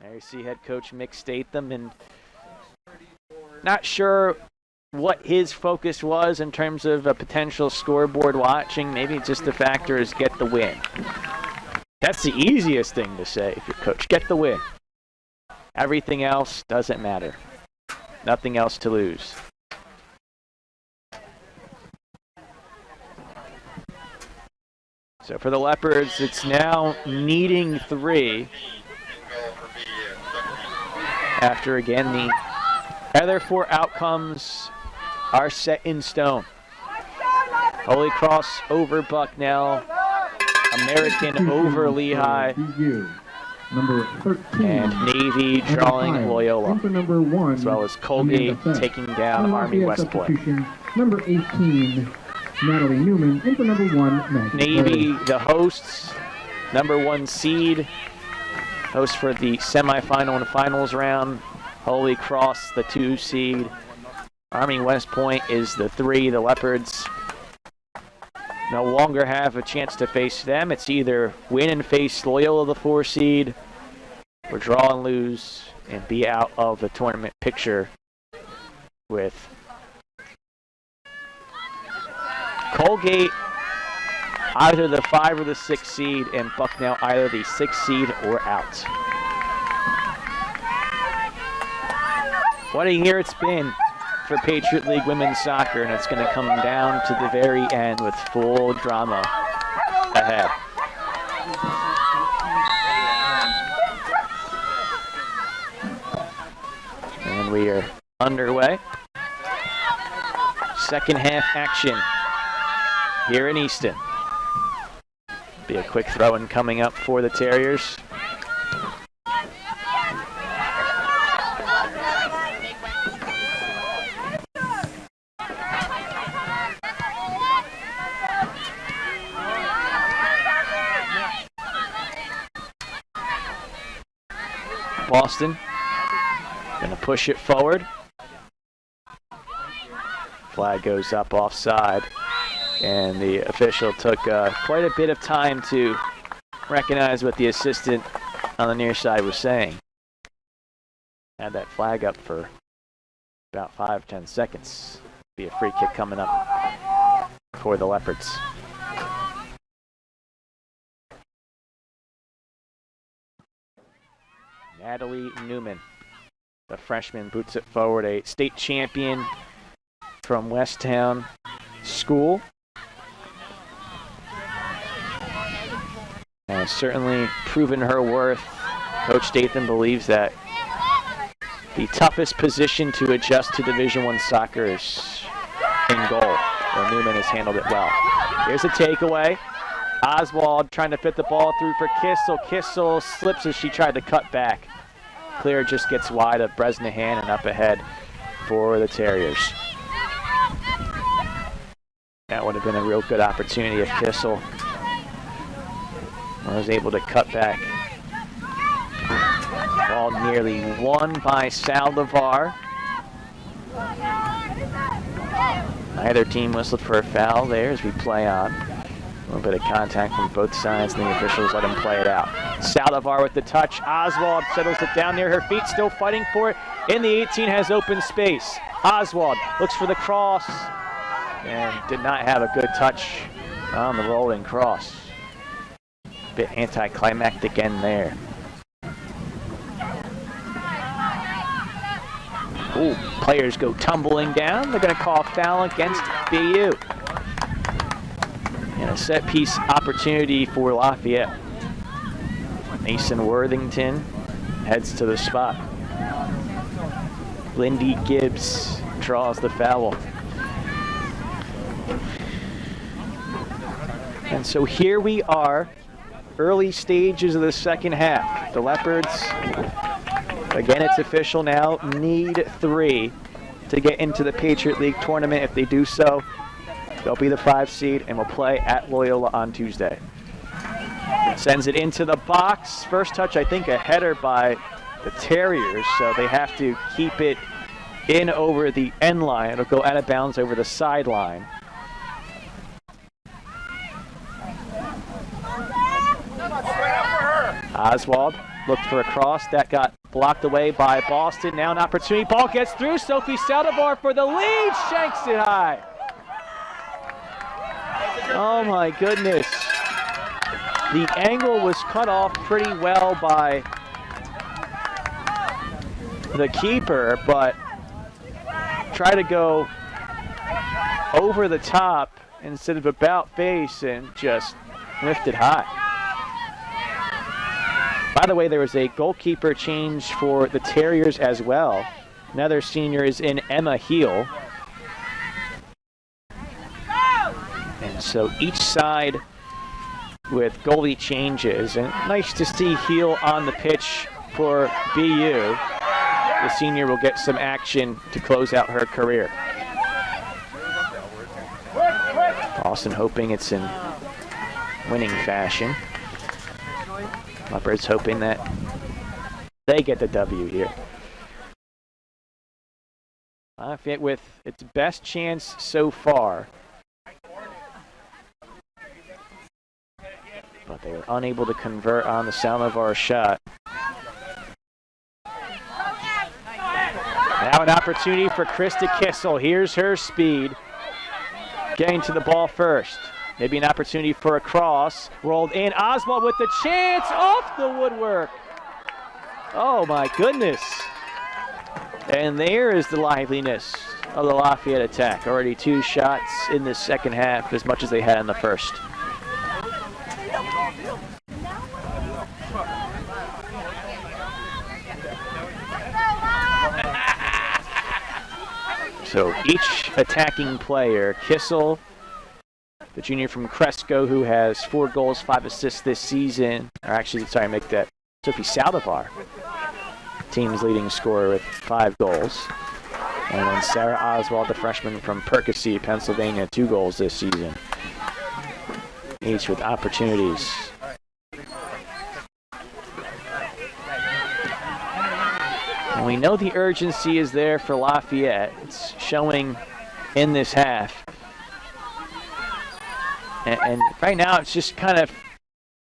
There you see head coach Mick Statham, and not sure what his focus was in terms of a potential scoreboard watching. Maybe just the factor is get the win. That's the easiest thing to say if you're coach. Get the win. Everything else doesn't matter. Nothing else to lose. So for the Leopards, it's now needing 3. After, again, the other 4 outcomes are set in stone. Holy Cross over Bucknell, American over Lehigh, number 13, and Navy drawing Loyola, number 1, as well as Colgate taking down Army West Point. Number 18, Natalie Newman, and for number 1, Maggie Navy, the hosts, number 1 seed, host for the semifinal and finals round. Holy Cross, the 2 seed. Army West Point is the 3. The Leopards no longer have a chance to face them. It's either win and face Loyola, the 4 seed, or draw and lose and be out of the tournament picture with Colgate either the 5 or the 6 seed, and Bucknell either the 6 seed or out. What a year it's been for Patriot League women's soccer, and it's going to come down to the very end with full drama ahead. And we are underway. Second half action here in Easton. Be a quick throw-in coming up for the Terriers. Boston gonna push it forward. Flag goes up offside, and the official took quite a bit of time to recognize what the assistant on the near side was saying. Had that flag up for about 5-10 seconds. Be a free kick coming up for the Leopards. Natalie Newman, the freshman, boots it forward, a state champion from Westtown School. And has certainly proven her worth. Coach Statham believes that the toughest position to adjust to Division I soccer is in goal, where Newman has handled it well. Here's a takeaway. Oswald trying to fit the ball through for Kissel. Kissel slips as she tried to cut back. Clear just gets wide of Bresnahan and up ahead for the Terriers. That would have been a real good opportunity if Kissel was able to cut back. Ball nearly won by Saldivar. Neither team whistled for a foul there as we play on. A little bit of contact from both sides, and the officials let him play it out. Saldivar with the touch. Oswald settles it down near her feet, still fighting for it. In the 18 has open space. Oswald looks for the cross and did not have a good touch on the rolling cross. Bit anticlimactic end there. Ooh, players go tumbling down. They're going to call a foul against BU. And a set piece opportunity for Lafayette. Mason Worthington heads to the spot. Lindy Gibbs draws the foul. And so here we are, early stages of the second half. The Leopards, again it's official now, need 3 to get into the Patriot League tournament. If they do so, they'll be the 5 seed and will play at Loyola on Tuesday. Sends it into the box. First touch, I think, a header by the Terriers, so they have to keep it in over the end line. It'll go out of bounds over the sideline. Oswald looked for a cross. That got blocked away by Boston. Now an opportunity. Ball gets through. Sophie Saldivar for the lead. Shanks it high. Oh my goodness. The angle was cut off pretty well by the keeper, but try to go over the top instead of about face and just lifted high. By the way, there was a goalkeeper change for the Terriers as well. Another senior is in Emma Heel. And so each side with goalie changes. And nice to see Heel on the pitch for BU. The senior will get some action to close out her career. Boston hoping it's in winning fashion. Leopards hoping that they get the W here. Lafayette with its best chance so far. But they were unable to convert on the Salmovar shot. Now an opportunity for Krista Kissel. Here's her speed. Getting to the ball first. Maybe an opportunity for a cross. Rolled in. Oswald with the chance off the woodwork. Oh my goodness. And there is the liveliness of the Lafayette attack. Already 2 shots in the second half, as much as they had in the first. So each attacking player, Kissel, the junior from Cresco, who has 4 goals, 5 assists this season, or actually, sorry, make that Sophie Saldivar, team's leading scorer with 5 goals. And then Sarah Oswald, the freshman from Percy, Pennsylvania, 2 goals this season. Each with opportunities. And we know the urgency is there for Lafayette. It's showing in this half. And right now it's just kind of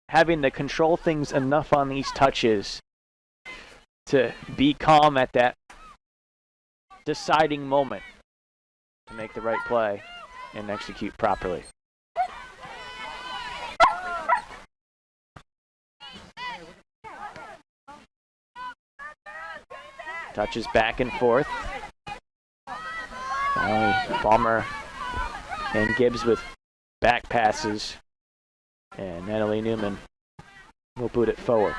having to control things enough on these touches to be calm at that deciding moment to make the right play and execute properly. Touches back and forth. Finally, Balmer and Gibbs with back passes. And Natalie Newman will boot it forward.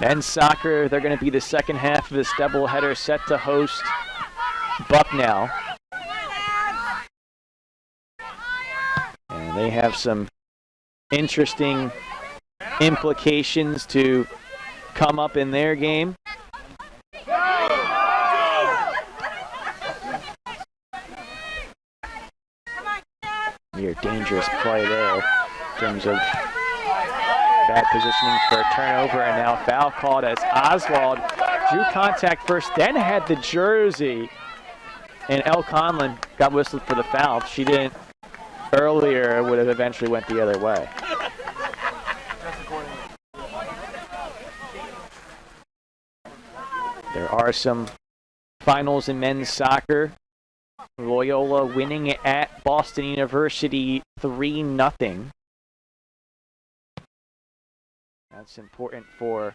Men's soccer, they're going to be the second half of this doubleheader, set to host Bucknell. And they have some interesting implications to come up in their game. Near dangerous play there in terms of bad positioning for a turnover, and now foul called as Oswald drew contact first, then had the jersey, and Elle Conlon got whistled for the foul. If she didn't earlier, it would have eventually went the other way. There are some finals in men's soccer. Loyola winning at Boston University 3-0. That's important for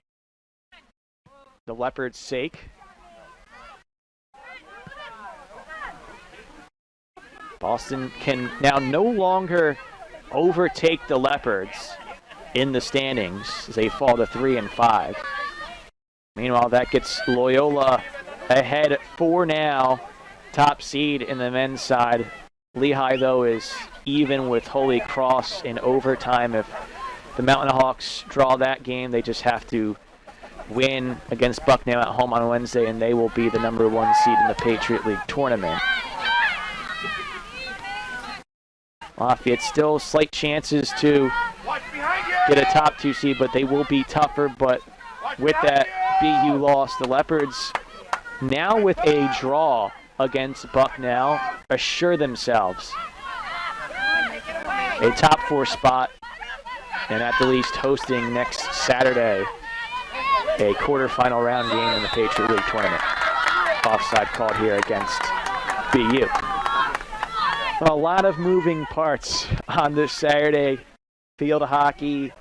the Leopards' sake. Boston can now no longer overtake the Leopards in the standings as they fall to 3 and 5. Meanwhile, that gets Loyola ahead at 4 now, top seed in the men's side. Lehigh, though, is even with Holy Cross in overtime. If the Mountain Hawks draw that game, they just have to win against Bucknell at home on Wednesday, and they will be the #1 seed in the Patriot League tournament. Lafayette still slight chances to get a top 2 seed, but they will be tougher. But with that BU loss, the Leopards now with a draw against Bucknell assure themselves a top 4 spot, and at the least hosting next Saturday a quarterfinal round game in the Patriot League tournament. Offside called here against BU. A lot of moving parts on this Saturday. Field hockey,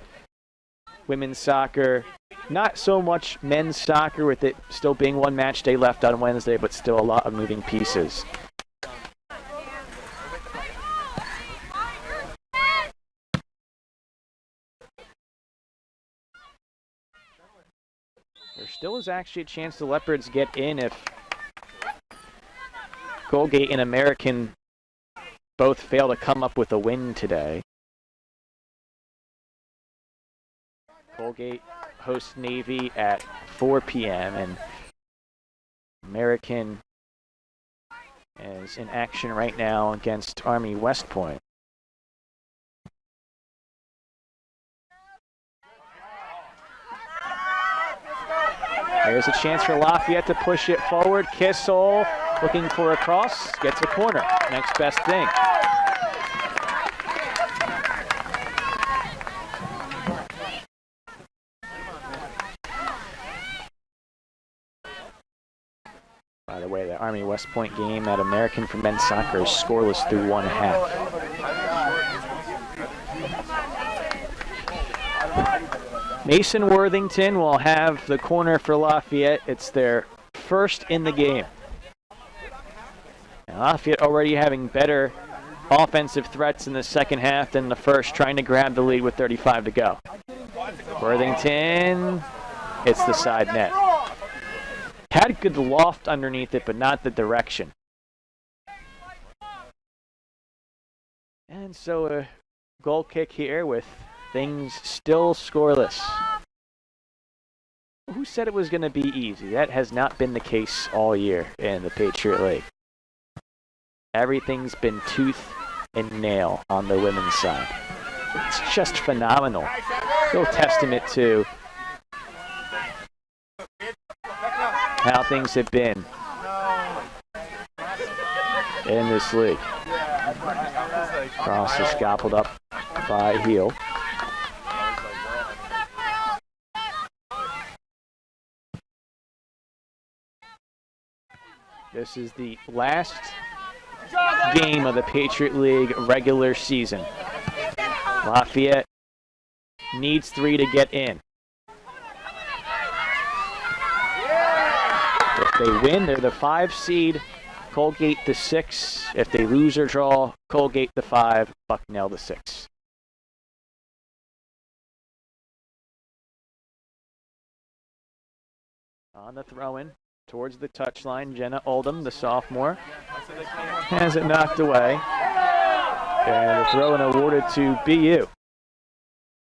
women's soccer. Not so much men's soccer, with it still being one match day left on Wednesday, but still a lot of moving pieces. There still is actually a chance the Leopards get in if Colgate and American both fail to come up with a win today. Colgate hosts Navy at 4 p.m. and American is in action right now against Army West Point. There's a chance for Lafayette to push it forward. Kissel looking for a cross, gets a corner. Next best thing. By the way, the Army West Point game at American for men's soccer is scoreless through one half. Mason Worthington will have the corner for Lafayette. It's their first in the game. Now, Lafayette already having better offensive threats in the second half than the first, trying to grab the lead with 35 to go. Worthington, it's the side net. Had good loft underneath it, but not the direction. And so a goal kick here with things still scoreless. Who said it was going to be easy? That has not been the case all year in the Patriot League. Everything's been tooth and nail on the women's side. It's just phenomenal. Real testament to how things have been in this league. Cross is gobbled up by Heel. This is the last game of the Patriot League regular season. Lafayette needs 3 to get in. If they win, they're the 5 seed, Colgate the 6. If they lose or draw, Colgate the 5, Bucknell the 6. On the throw-in towards the touchline, Jenna Oldham, the sophomore, has it knocked away. And the throw-in awarded to BU.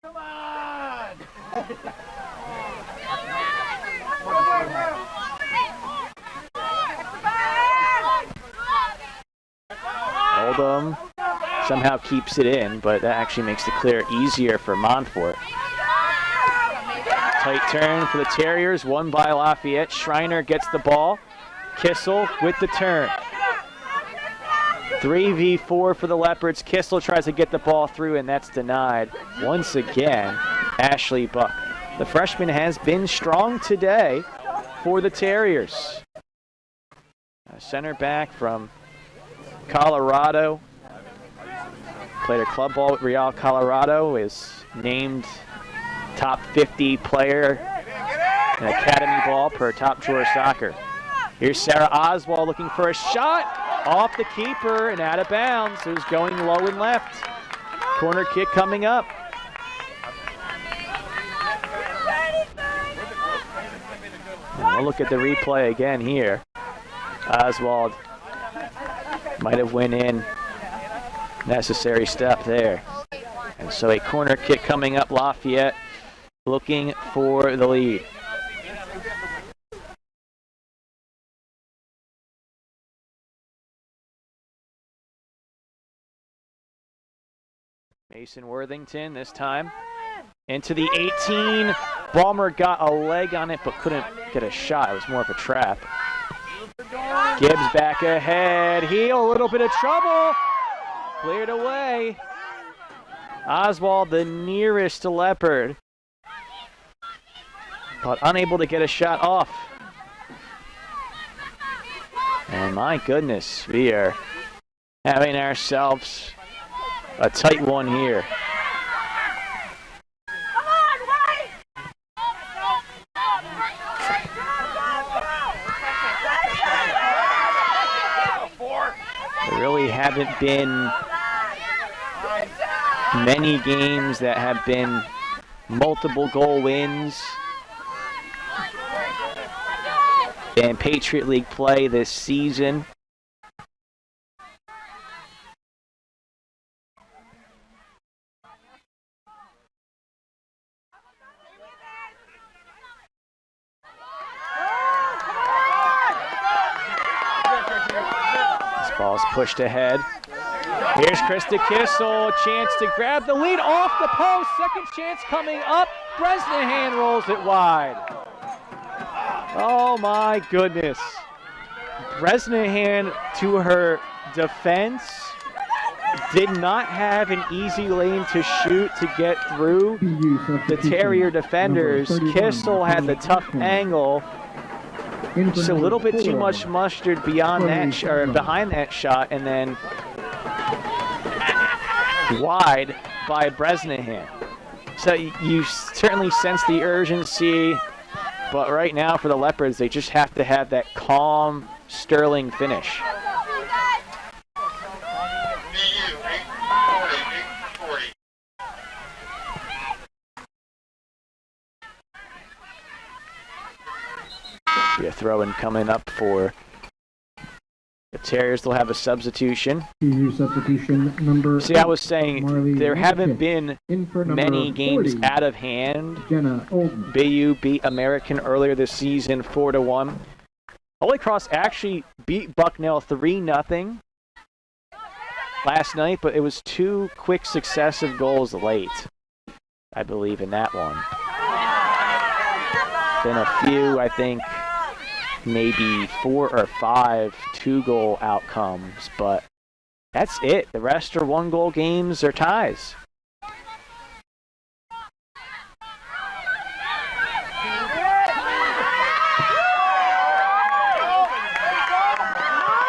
Come on! Oldham somehow keeps it in, but that actually makes the clear easier for Montfort. Tight turn for the Terriers, won by Lafayette. Schreiner gets the ball. Kissel with the turn. 3v4 for the Leopards. Kissel tries to get the ball through, and that's denied. Once again, Ashley Buck. The freshman has been strong today for the Terriers. A center back from Colorado. Played a club ball with Real Colorado. Is named top 50 player in academy ball per Top Drawer Soccer. Here's Sarah Oswald looking for a shot off the keeper and out of bounds. It was going low and left. Corner kick coming up. And we'll look at the replay again here. Oswald might have went in. Necessary step there. And so a corner kick coming up. Lafayette looking for the lead. Mason Worthington this time into the 18. Ballmer got a leg on it but couldn't get a shot. It was more of a trap. Gibbs back ahead. Heel, a little bit of trouble. Cleared away. Oswald, the nearest to Leopard, but unable to get a shot off. And my goodness, we are having ourselves a tight one here. haven't been many games that have been multiple goal wins in Patriot League play this season. This ball's pushed ahead. Here's Krista Kissel, chance to grab the lead off the post. Second chance coming up. Bresnahan rolls it wide. Oh my goodness. Bresnahan, to her defense, did not have an easy lane to shoot to get through the Terrier defenders. Kissel had the tough angle. Just a little bit too much mustard beyond that, or behind that shot, and then wide by Bresnahan. So you certainly sense the urgency, but right now for the Leopards, they just have to have that calm, sterling finish. Be a throw-in coming up for the Terriers. They'll have a substitution. Substitution number. See, I was saying Marley there haven't Rocket. been many games 40, out of hand. Jenna Oldman. BU beat American earlier this season 4-1. Holy Cross actually beat Bucknell 3-0 last night, but it was 2 quick successive goals late, I believe, in that one. Been a few, I think, maybe 4 or 5 2-goal outcomes, but that's it. The rest are 1-goal games or ties.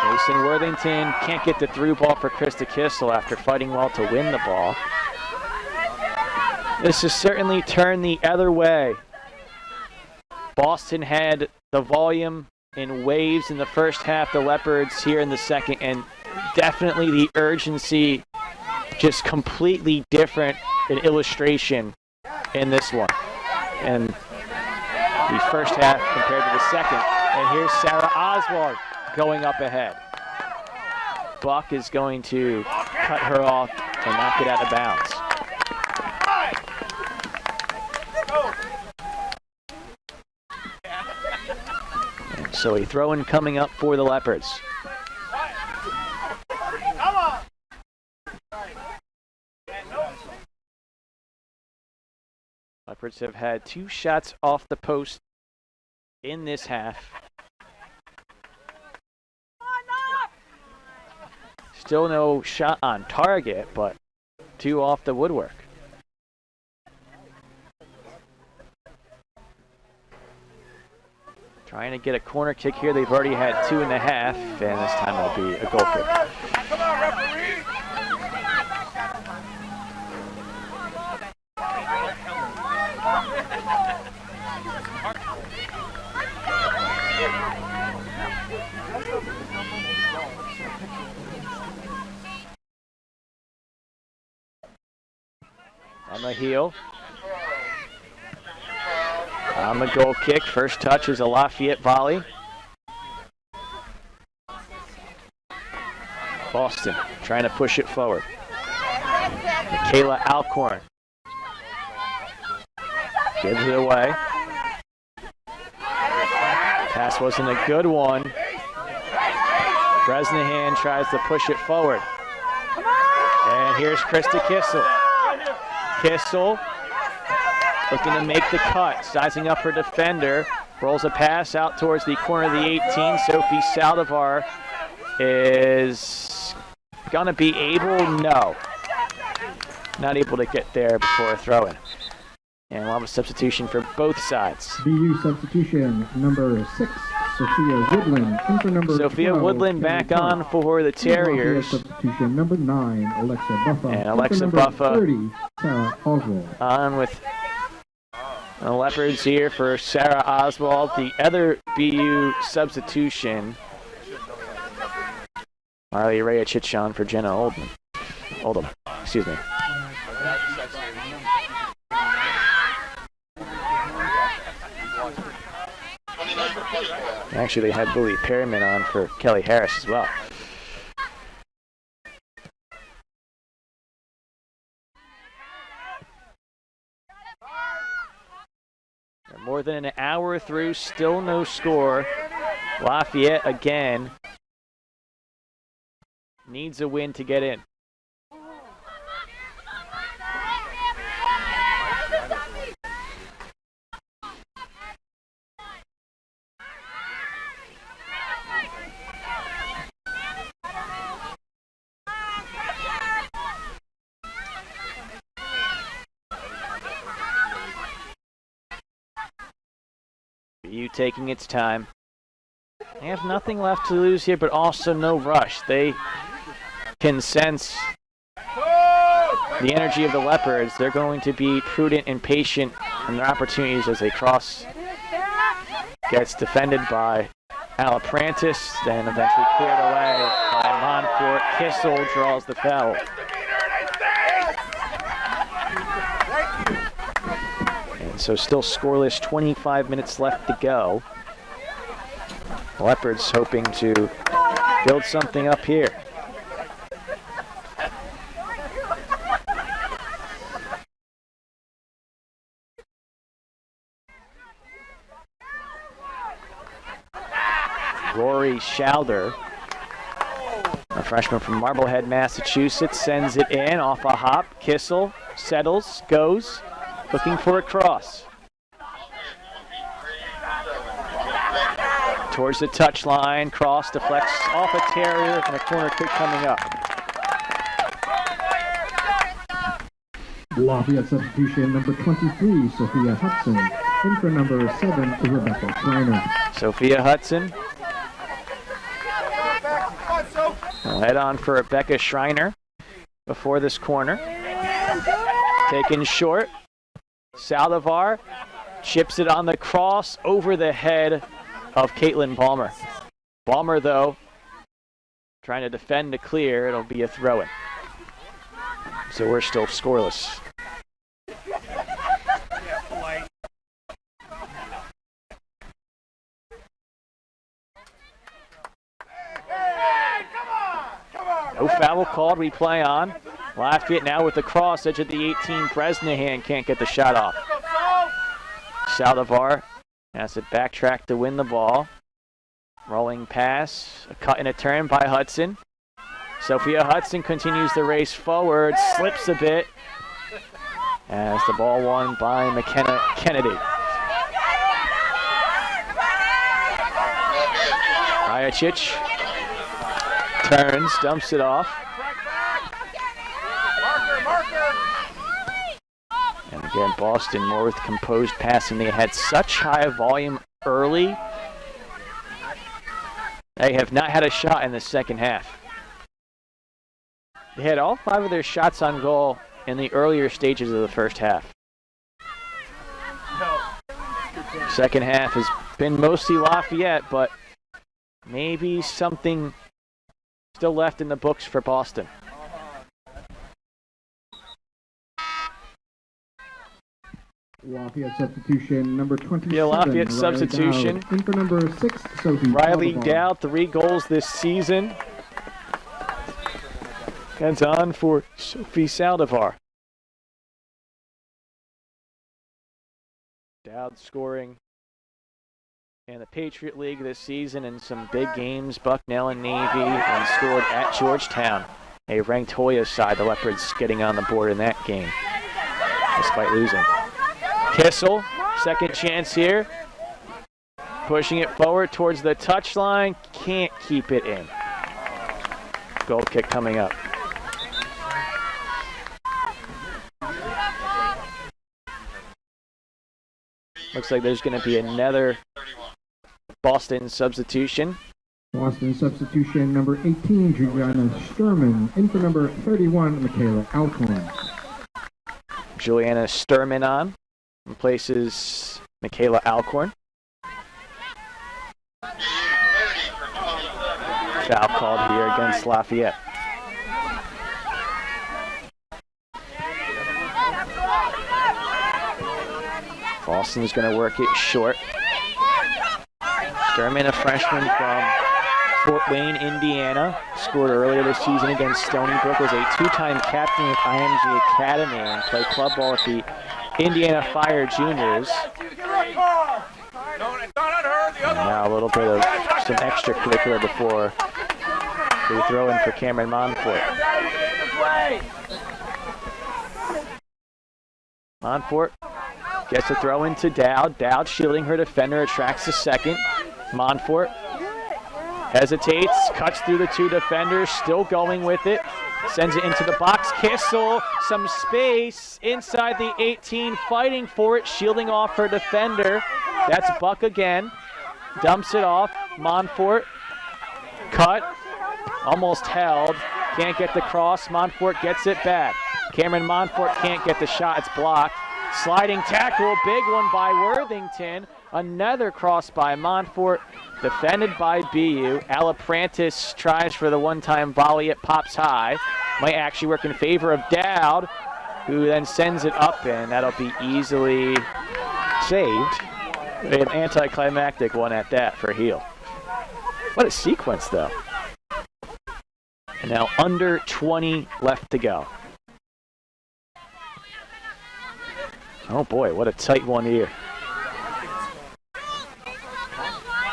Mason Worthington can't get the through ball for Krista Kissel after fighting well to win the ball. This has certainly turned the other way. Boston had the volume in waves in the first half, the Leopards here in the second, and definitely the urgency just completely different in illustration in this one. And the first half compared to the second. And here's Sarah Oswald going up ahead. Buck is going to cut her off and knock it out of bounds. So a throw-in coming up for the Leopards. Leopards have had 2 shots off the post in this half. Still no shot on target, but 2 off the woodwork. Trying to get a corner kick here. They've already had 2.5, and this time it'll be a goal kick. Come on, referee! On the heel. On the goal kick, first touch is a Lafayette volley. Boston trying to push it forward. Michaela Alcorn gives it away. Pass wasn't a good one. Bresnahan tries to push it forward. And here's Krista Kissel. Kissel looking to make the cut, sizing up her defender, rolls a pass out towards the corner of the 18. Sophie Saldivar is gonna be able, no, not able to get there before a throw-in. And we'll have a substitution for both sides. BU substitution number 6, Sophia Woodland. In for number Sophia 12, Woodland back on for the Terriers. Substitution number 9, Alexa Buffa. And Alexa Buffa 30, Sarah Oswald. on with the Leopards here for Sarah Oswald. The other BU substitution Marley Rayachich on for Jenna Oldham. Excuse me. Actually, they had Lily Perryman on for Kelly Harris as well. More than an hour through, still no score. Lafayette again needs a win to get in. BU taking its time. They have nothing left to lose here, but also no rush. They can sense the energy of the Leopards. They're going to be prudent and patient in their opportunities as they cross. Gets defended by Alaprantis, then eventually cleared away by Montfort. Kissel draws the foul. And so still scoreless, 25 minutes left to go. Leopards hoping to build something up here. Rory Shalder, a freshman from Marblehead, Massachusetts, sends it in off a hop. Kissel settles, goes, looking for a cross. Towards the touchline, cross deflects off a Terrier, and a corner kick coming up. Lafayette substitution number 23, Sophia Hudson. In for number 7, Rebecca Schreiner. Sophia Hudson. We'll head on for Rebecca Schreiner before this corner. Taken short. Saldivar chips it on the cross over the head of Caitlin Balmer. Balmer, though, trying to defend to clear. It'll be a throw-in. So we're still scoreless. No foul called, we play on. Lafayette now with the cross, edge of the 18. Bresnahan can't get the shot off. Saldivar has to backtrack to win the ball. Rolling pass, a cut and a turn by Hudson. Sophia Hudson continues the race forward, slips a bit as the ball won by McKenna Kennedy. Rayachich turns, dumps it off. And again, Boston more with composed passing. They had such high volume early. They have not had a shot in the second half. They had all 5 of their shots on goal in the earlier stages of the first half. Second half has been mostly Lafayette, but maybe something still left in the books for Boston. Lafayette substitution number 27. Yeah, Lafayette Riley substitution. Dowd. In for number 6, Sophie Riley Saldivar. Dowd, 3 goals this season. Heads on for Sophie Saldivar. Dowd scoring in the Patriot League this season in some big games, Bucknell and Navy, and scored at Georgetown, a ranked Hoya side. The Leopards getting on the board in that game, despite losing. Kissel, second chance here. Pushing it forward towards the touchline, can't keep it in. Goal kick coming up. Looks like there's going to be another Boston substitution. Boston substitution number 18, Juliana Sturman. In for number 31, Michaela Alcorn. Juliana Sturman on, replaces Michaela Alcorn. foul called here against Lafayette. Boston's going to work it short. Sturman, a freshman from Fort Wayne, Indiana, scored earlier this season against Stony Brook, was a two-time captain of IMG Academy and played club ball at the Indiana Fire Juniors. And now a little bit of some extracurricular before we throw in for Cameron Monfort. Monfort gets a throw into Dowd. Dowd shielding her defender, attracts the second. Monfort hesitates, cuts through the two defenders, still going with it. Sends it into the box. Kissel, some space inside the 18, fighting for it, shielding off her defender. That's Buck again. Dumps it off. Monfort, cut, almost held. Can't get the cross. Monfort gets it back. Cameron Monfort can't get the shot. It's blocked. Sliding tackle, big one by Worthington. Another cross by Monfort, defended by BU. Alaprantis tries for the one-time volley. It pops high. Might actually work in favor of Dowd, who then sends it up, and that'll be easily saved. An anticlimactic one at that for Heel. What a sequence, though. And now under 20 left to go. Oh boy, what a tight one here.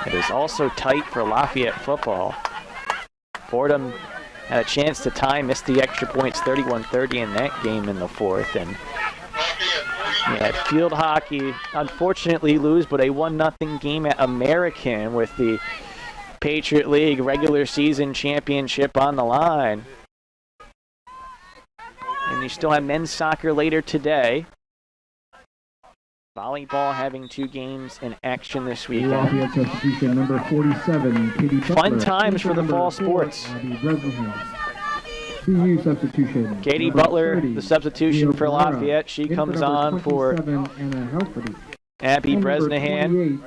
It is also tight for Lafayette football. Fordham had a chance to tie, missed the extra points, 31-30 in that game in the fourth. And yeah, field hockey, unfortunately lose, but a 1-0 game at American with the Patriot League regular season championship on the line. And you still have men's soccer later today. Volleyball having 2 games in action this weekend. Number 47, Katie Butler. Fun times for the fall sports. Katie Butler, 30, the substitution for Lafayette. She comes on for Abby Bresnahan.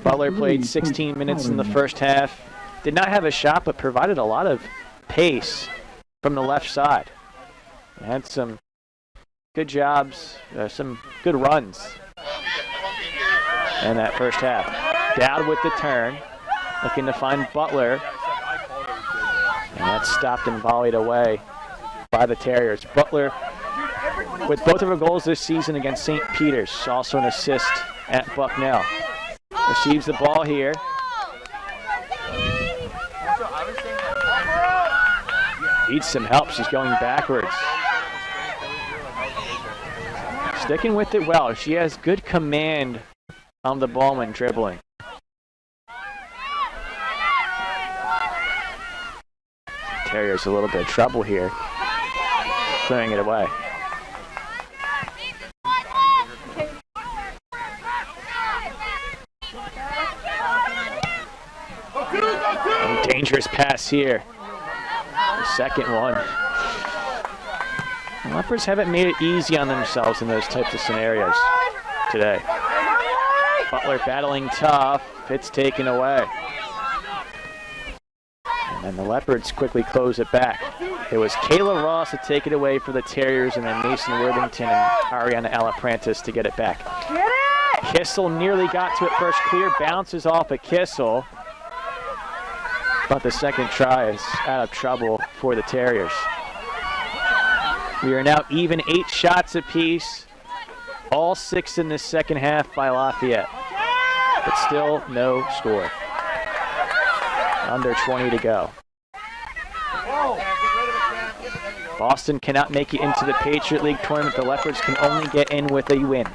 Butler played 16 minutes in the first half. Did not have a shot, but provided a lot of pace from the left side. Had some good jobs, some good runs in that first half. Dowd with the turn, looking to find Butler. And that's stopped and volleyed away by the Terriers. Butler with both of her goals this season against St. Peter's, also an assist at Bucknell. Receives the ball here. Needs some help, she's going backwards. Sticking with it well. She has good command on the ball when dribbling. Terriers a little bit of trouble here. Clearing it away. Oh, dangerous pass here. The second one. The Leopards haven't made it easy on themselves in those types of scenarios today. Butler battling tough. It's taken away. And then the Leopards quickly close it back. It was Kayla Ross to take it away for the Terriers, and then Mason Worthington and Ariana Alaprantis to get it back. Kissel nearly got to it first clear. Bounces off at Kissel. But the second try is out of trouble for the Terriers. We are now even 8 shots apiece, all 6 in the second half by Lafayette, but still no score. Under 20 to go. Boston cannot make it into the Patriot League tournament. The Leopards can only get in with a win.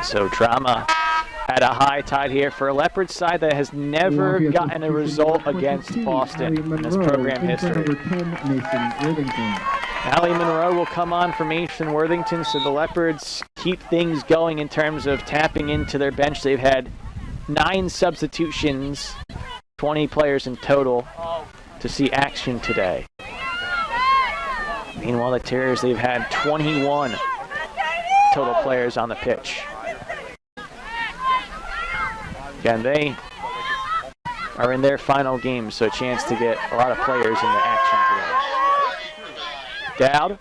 So drama at a high tide here for a Leopards side that has never gotten a result against Boston in this program history. Allie Monroe will come on for Mason Worthington, so the Leopards keep things going in terms of tapping into their bench. They've had 9 substitutions, 20 players in total to see action today. Meanwhile, the Terriers, they've had 21 total players on the pitch. Again, they are in their final game, so a chance to get a lot of players into action today. Dowd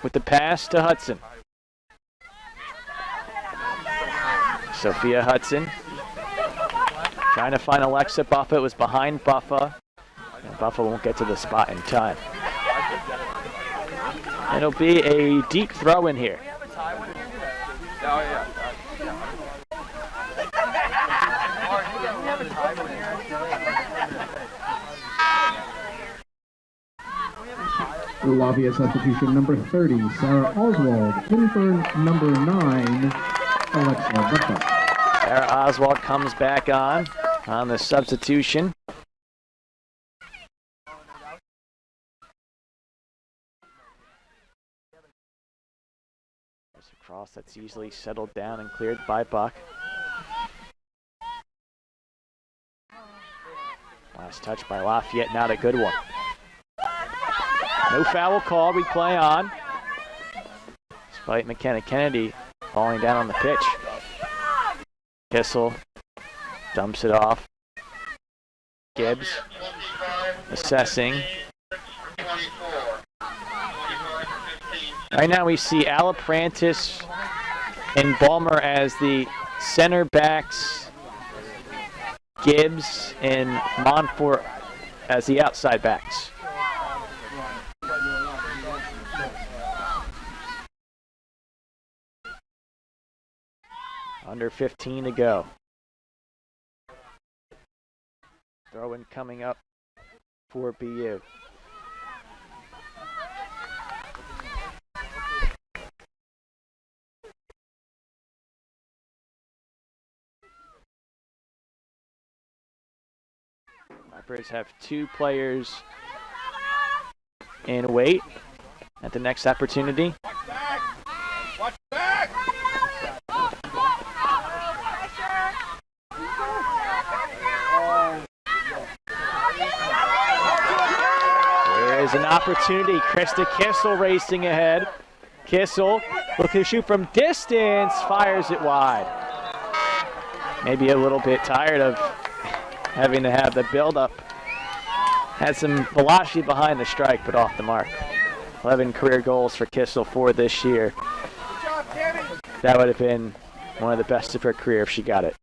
with the pass to Hudson. Sophia Hudson trying to find Alexa Buffa. It was behind Buffa, and Buffa won't get to the spot in time. It'll be a deep throw in here. Lafayette substitution number 30, Sarah Oswald. In for number 9, Alexa Buffa. Sarah Oswald comes back on the substitution. There's a cross that's easily settled down and cleared by Buck. Last touch by Lafayette, not a good one. No foul called, we play on. Despite McKenna Kennedy falling down on the pitch. Kissel dumps it off. Gibbs assessing. Right now we see Alaprantis and Balmer as the center backs. Gibbs and Montfort as the outside backs. Under 15 to go. Throw-in coming up for BU. Leopards have 2 players in wait at the next opportunity. Watch back! There is an opportunity. Krista Kissel racing ahead. Kissel looking to shoot from distance, fires it wide. Maybe a little bit tired of having to have the build-up. Had some velocity behind the strike, but off the mark. 11 career goals for Kissel for this year. That would have been one of the best of her career if she got it.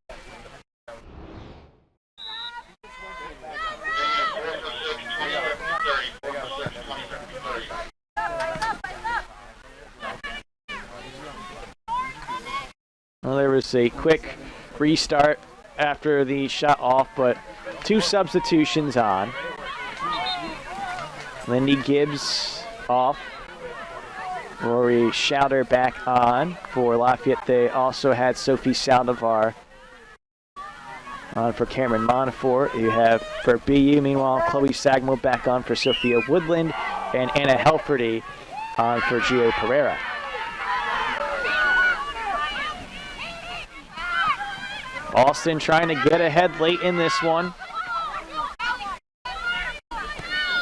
Well, there was a quick restart after the shot off, but 2 substitutions on. Lindy Gibbs off. Rory Schauder back on for Lafayette. They also had Sophie Saldivar on for Cameron Montfort. You have for BU, meanwhile, Chloe Sagmo back on for Sophia Woodland, and Anna Helferty on for Gio Pereira. Austin trying to get ahead late in this one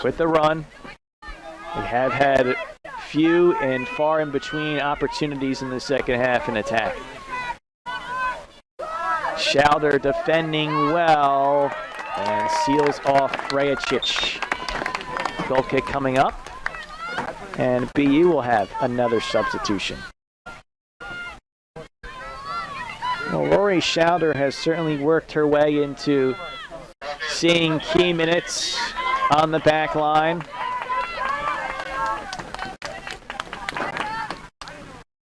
with the run. We have had few and far in between opportunities in the second half in attack. Schauder defending well and seals off Frejacic. Goal kick coming up, and BU will have another substitution. Well, Rory Schauder has certainly worked her way into seeing key minutes on the back line.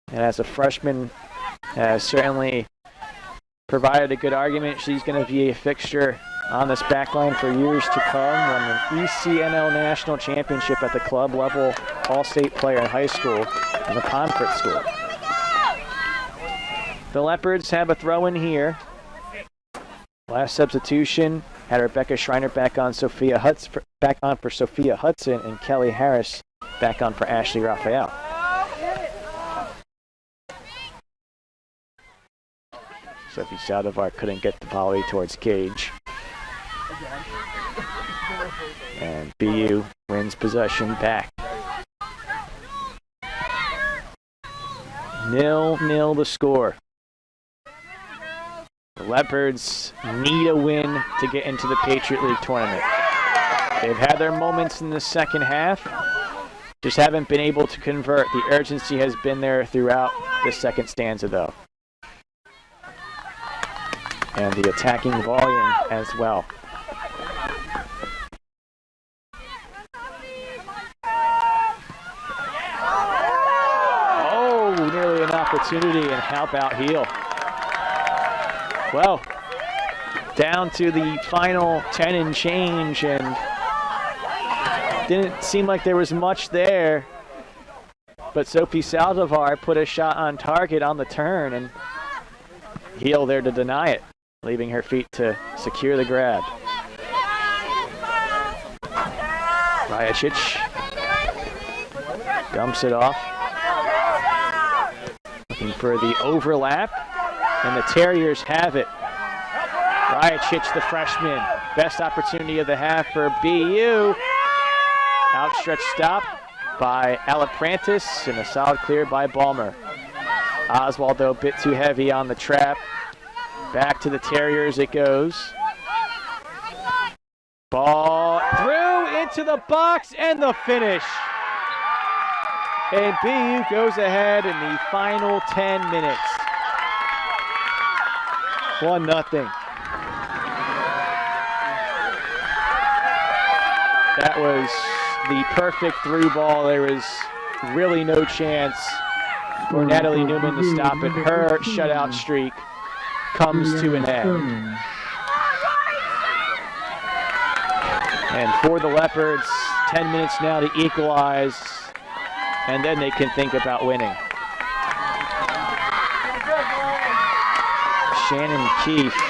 And as a freshman, has certainly provided a good argument. She's going to be a fixture on this back line for years to come. Won the ECNL National Championship at the club level, all-state player in high school, and the conference school. The Leopards have a throw in here. Last substitution had Rebecca Schreiner back on for Sophia Hudson, and Kelly Harris back on for Ashley Raphael. Sophie Saldivar couldn't get the volley towards cage. And BU wins possession back. 0-0 the score. The Leopards need a win to get into the Patriot League tournament. They've had their moments in the second half, just haven't been able to convert. The urgency has been there throughout the second stanza, though. And the attacking volume as well. Oh, nearly an opportunity, and how about heel? Well, down to the final 10 and change, and didn't seem like there was much there. But Sophie Saldivar put a shot on target on the turn, and heel there to deny it, leaving her feet to secure the grab. Rajacic dumps it off. Looking for the overlap, and the Terriers have it. Rajacic, the freshman, best opportunity of the half for BU. Outstretched stop by Alaprantis, and a solid clear by Balmer. Oswald, though, a bit too heavy on the trap. Back to the Terriers it goes. Ball through into the box, and the finish. And BU goes ahead in the final 10 minutes. 1-0. That was the perfect through ball. There was really no chance for Natalie Newman to stop it. Her shutout streak comes to an end. And for the Leopards, 10 minutes now to equalize, and then they can think about winning. Shannon Keefe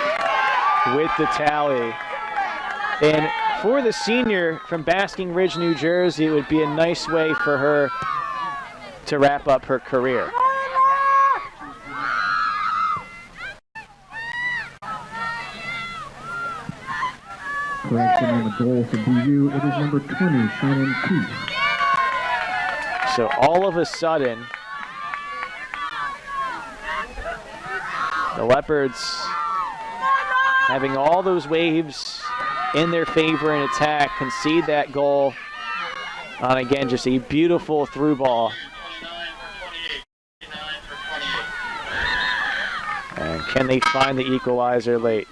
with the tally. And for the senior from Basking Ridge, New Jersey, it would be a nice way for her to wrap up her career. Correction on the goal for BU. It is number 20, Shannon Keefe. So all of a sudden, the Leopards having all those waves in their favor in attack, concede that goal on, again, just a beautiful through ball. And can they find the equalizer late?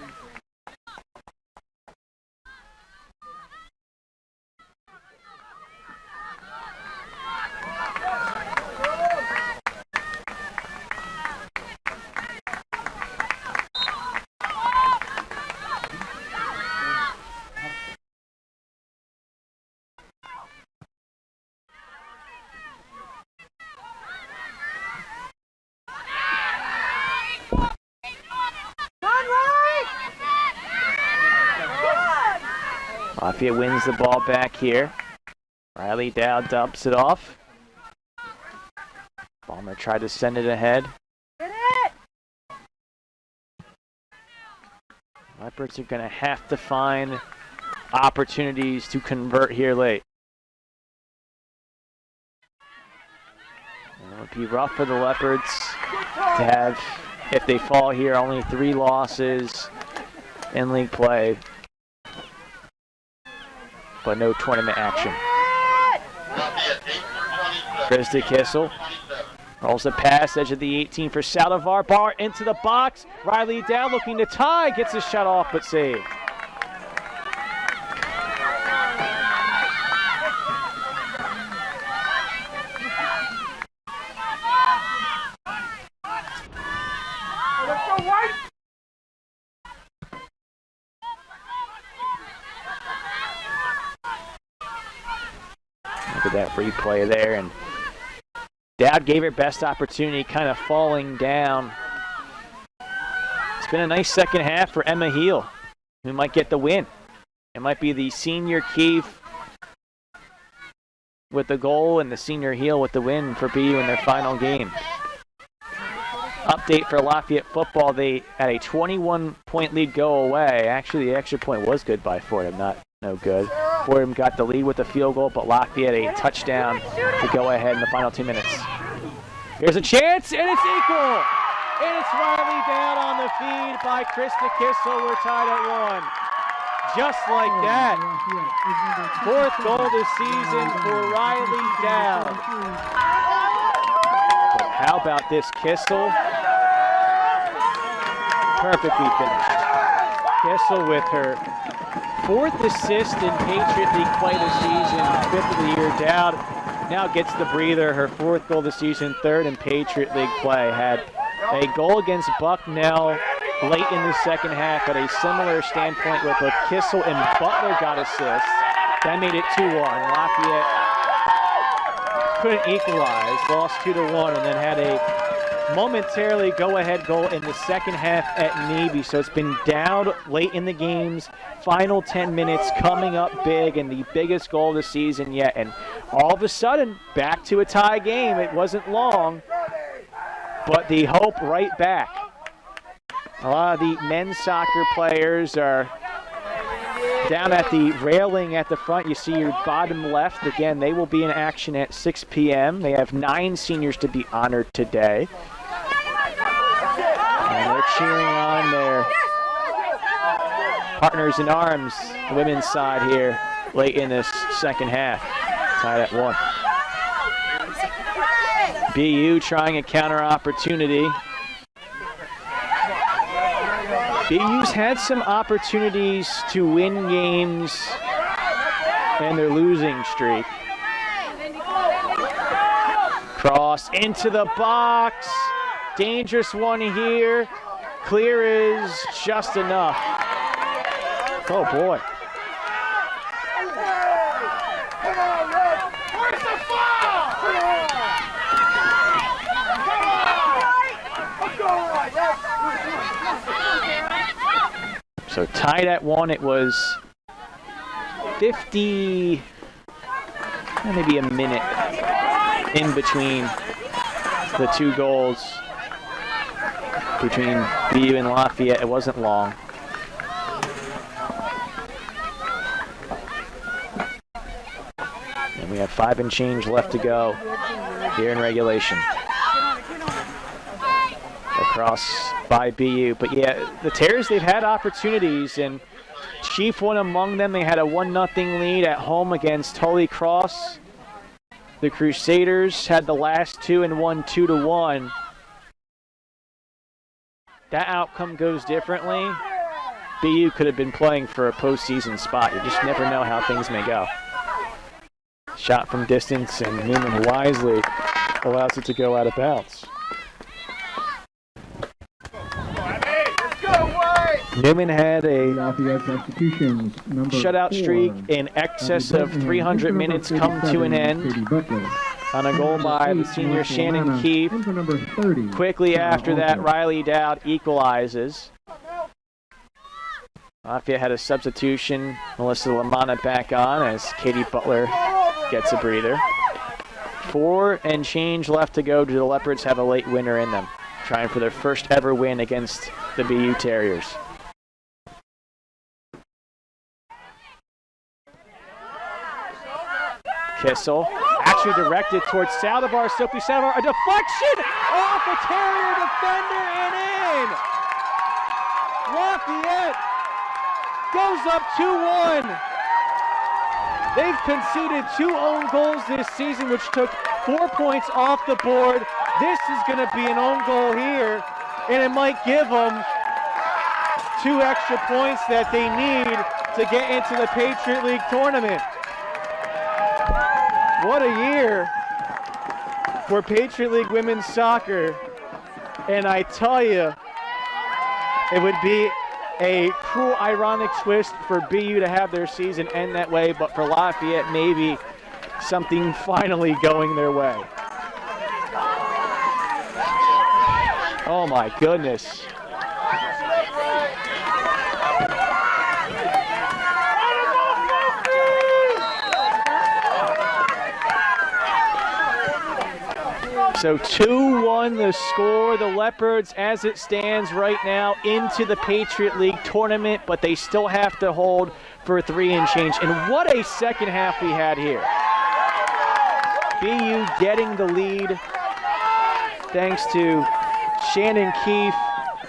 Lafayette wins the ball back here. Riley Dow dumps it off. Balmer tried to send it ahead. Leopards are going to have to find opportunities to convert here late. And it would be rough for the Leopards to have, if they fall here, only 3 losses in league play, but no tournament action. Krista Kissel rolls the pass, edge of the 18 for Saldivar. Bar into the box. Riley Dow looking to tie, gets a shot off but saved. Look at that replay there, and Dowd gave her best opportunity, kind of falling down. It's been a nice second half for Emma Heel, who might get the win. It might be the senior Keefe with the goal and the senior Heel with the win for BU in their final game. Update for Lafayette football, they had a 21-point lead go away. Actually, the extra point was good by Fordham, no good. Fordham got the lead with a field goal, but Lafayette a touchdown to go ahead in the final 2 minutes. Here's a chance, and it's equal! And it's Riley down on the feed by Krista Kissel. We're tied at 1. Just like that. 4th goal this season for Riley Dowd. But how about this Kissel? Perfectly finished. Kissel with her 4th assist in Patriot League play this season, 5th of the year. Dowd now gets the breather, her 4th goal this season, 3rd in Patriot League play. Had a goal against Bucknell late in the second half at a similar standpoint where both Kissel and Butler got assists. That made it 2-1. Lafayette couldn't equalize, lost 2-1, and then had a momentarily go-ahead goal in the second half at Navy. So it's been down late in the game's final 10 minutes, coming up big, and the biggest goal of the season yet. And all of a sudden, back to a tie game. It wasn't long, but the hope right back. A lot of the men's soccer players are down at the railing at the front. You see your bottom left. Again, they will be in action at 6 p.m. They have 9 seniors to be honored today. And they're cheering on their partners in arms, the women's side here, late in this second half. Tied at 1. BU trying a counter opportunity. BU's had some opportunities to win games and their losing streak. Cross into the box. Dangerous one here. Clear is just enough. Oh boy. So tied at 1, it was 50, maybe a minute in between the 2 goals between BU and Lafayette. It wasn't long. And we have 5 and change left to go here in regulation. Across by BU, but yeah, the Terrors, they've had opportunities, and Chief one among them. They had a 1-0 lead at home against Holy Cross. The Crusaders had the last 2 and won 2-1. That outcome goes differently. BU could have been playing for a postseason spot. You just never know how things may go. Shot from distance, and Newman wisely allows it to go out of bounds. Newman had a shutout streak in excess of 300 minutes come to an end on a goal by the senior Shannon Keefe. Quickly after that, Riley Dowd equalizes. Lafayette had a substitution. Melissa Lamanna back on as Katie Butler gets a breather. 4 and change left to go. The Leopards have a late winner in them, trying for their first ever win against the BU Terriers. Kissel, actually directed towards Saldivar, Sophie Saldivar, a deflection off a Terrier defender and in! Lafayette goes up 2-1. They've conceded 2 own goals this season, which took 4 points off the board. This is going to be an own goal here, and it might give them 2 extra points that they need to get into the Patriot League tournament. What a year for Patriot League women's soccer. And I tell you, it would be a cruel, ironic twist for BU to have their season end that way, but for Lafayette, maybe something finally going their way. Oh my goodness. So 2-1 the score. The Leopards, as it stands right now, into the Patriot League tournament, but they still have to hold for 3 and change. And what a second half we had here. BU getting the lead thanks to Shannon Keefe,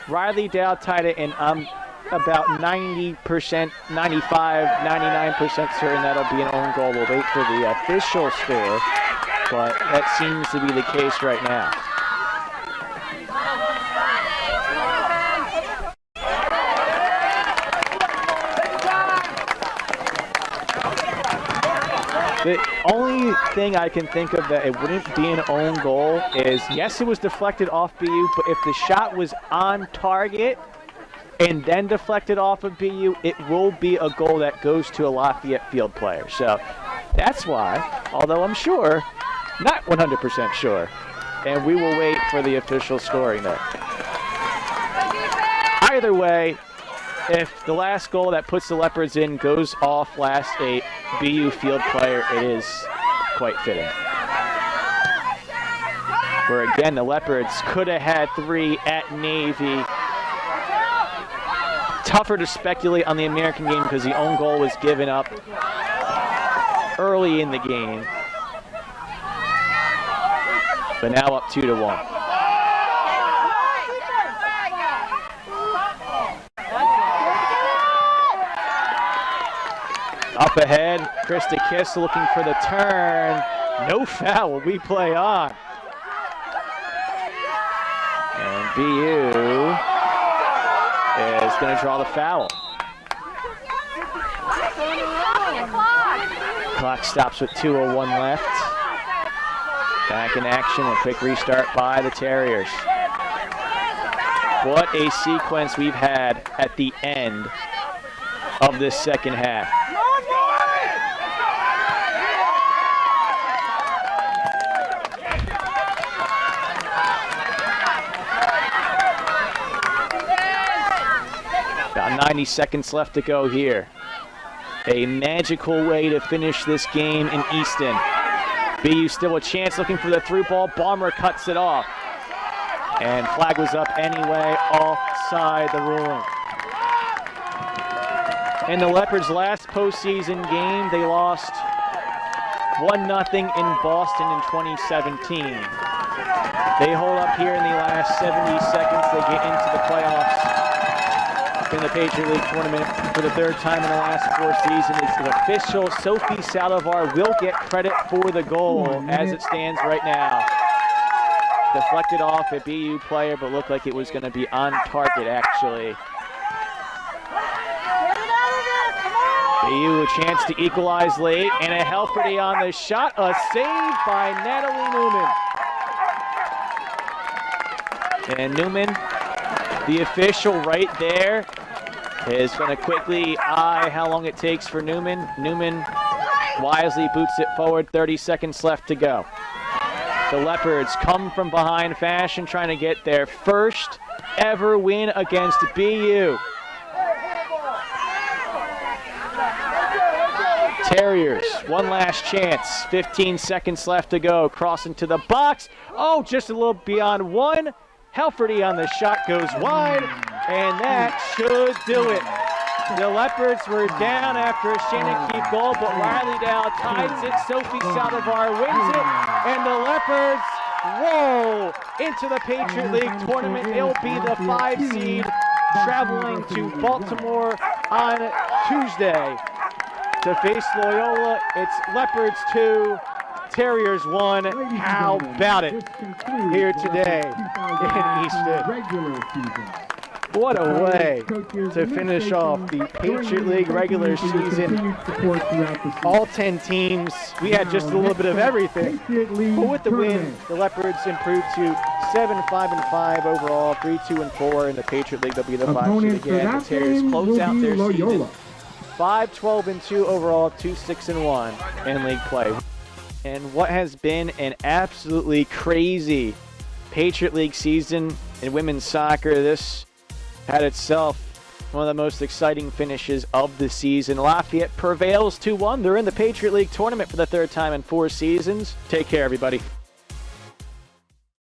Riley Dow tied it, and I'm about 90%, 95, 99% certain that'll be an own goal. We'll wait for the official score, but that seems to be the case right now. The only thing I can think of that it wouldn't be an own goal is, yes, it was deflected off BU, but if the shot was on target and then deflected off of BU, it will be a goal that goes to a Lafayette field player. So that's why, although I'm sure, not 100% sure, and we will wait for the official scoring there. Either way, if the last goal that puts the Leopards in goes off last a BU field player, it is quite fitting. Where again, the Leopards could have had 3 at Navy. Tougher to speculate on the American game because the own goal was given up early in the game. But now up 2-1. Up ahead, Krista Kiss looking for the turn. No foul, we play on. And BU is going to draw the foul. Clock stops with 2:01 left. Back in action, a quick restart by the Terriers. What a sequence we've had at the end of this second half. About 90 seconds left to go here. A magical way to finish this game in Easton. BU still a chance, looking for the through ball. Balmer cuts it off. And flag was up anyway, offside the ruling. In the Leopards' last postseason game, they lost 1-0 in Boston in 2017. They hold up here in the last 70 seconds. They get into the playoffs in the Patriot League tournament for the 3rd time in the last 4 seasons. It's official. Sophie Saldivar will get credit for the goal as it stands right now. Deflected off a BU player, but looked like it was going to be on target, actually. BU a chance to equalize late, and a Helferty on the shot. A save by Natalie Newman. And Newman, the official right there, is going to quickly eye how long it takes for Newman. Newman wisely boots it forward, 30 seconds left to go. The Leopards come from behind fashion, trying to get their first ever win against BU. Terriers, one last chance, 15 seconds left to go, crossing to the box. Oh, just a little beyond one. Helferty on the shot goes wide, and that should do it. The Leopards were down after a Shannon Keefe goal, but Riley Dow ties it. Sophie Saldivar wins it, and the Leopards roll into the Patriot League tournament. It'll be the 5 seed traveling to Baltimore on Tuesday to face Loyola. It's Leopards 2, Terriers 1. How about it here today in Easton? What a way to finish off the Patriot League regular season. All 10 teams, we had just a little bit of everything. But with the win, the Leopards improved to 7-5-5 overall, 3-2-4 in the Patriot League. They'll be the 5 seed again. The Terriers close out their season 5-12-2 overall, 2-6-1 in league play. And what has been an absolutely crazy Patriot League season in women's soccer, this had itself one of the most exciting finishes of the season. Lafayette prevails 2-1. They're in the Patriot League tournament for the 3rd time in 4 seasons. Take care, everybody.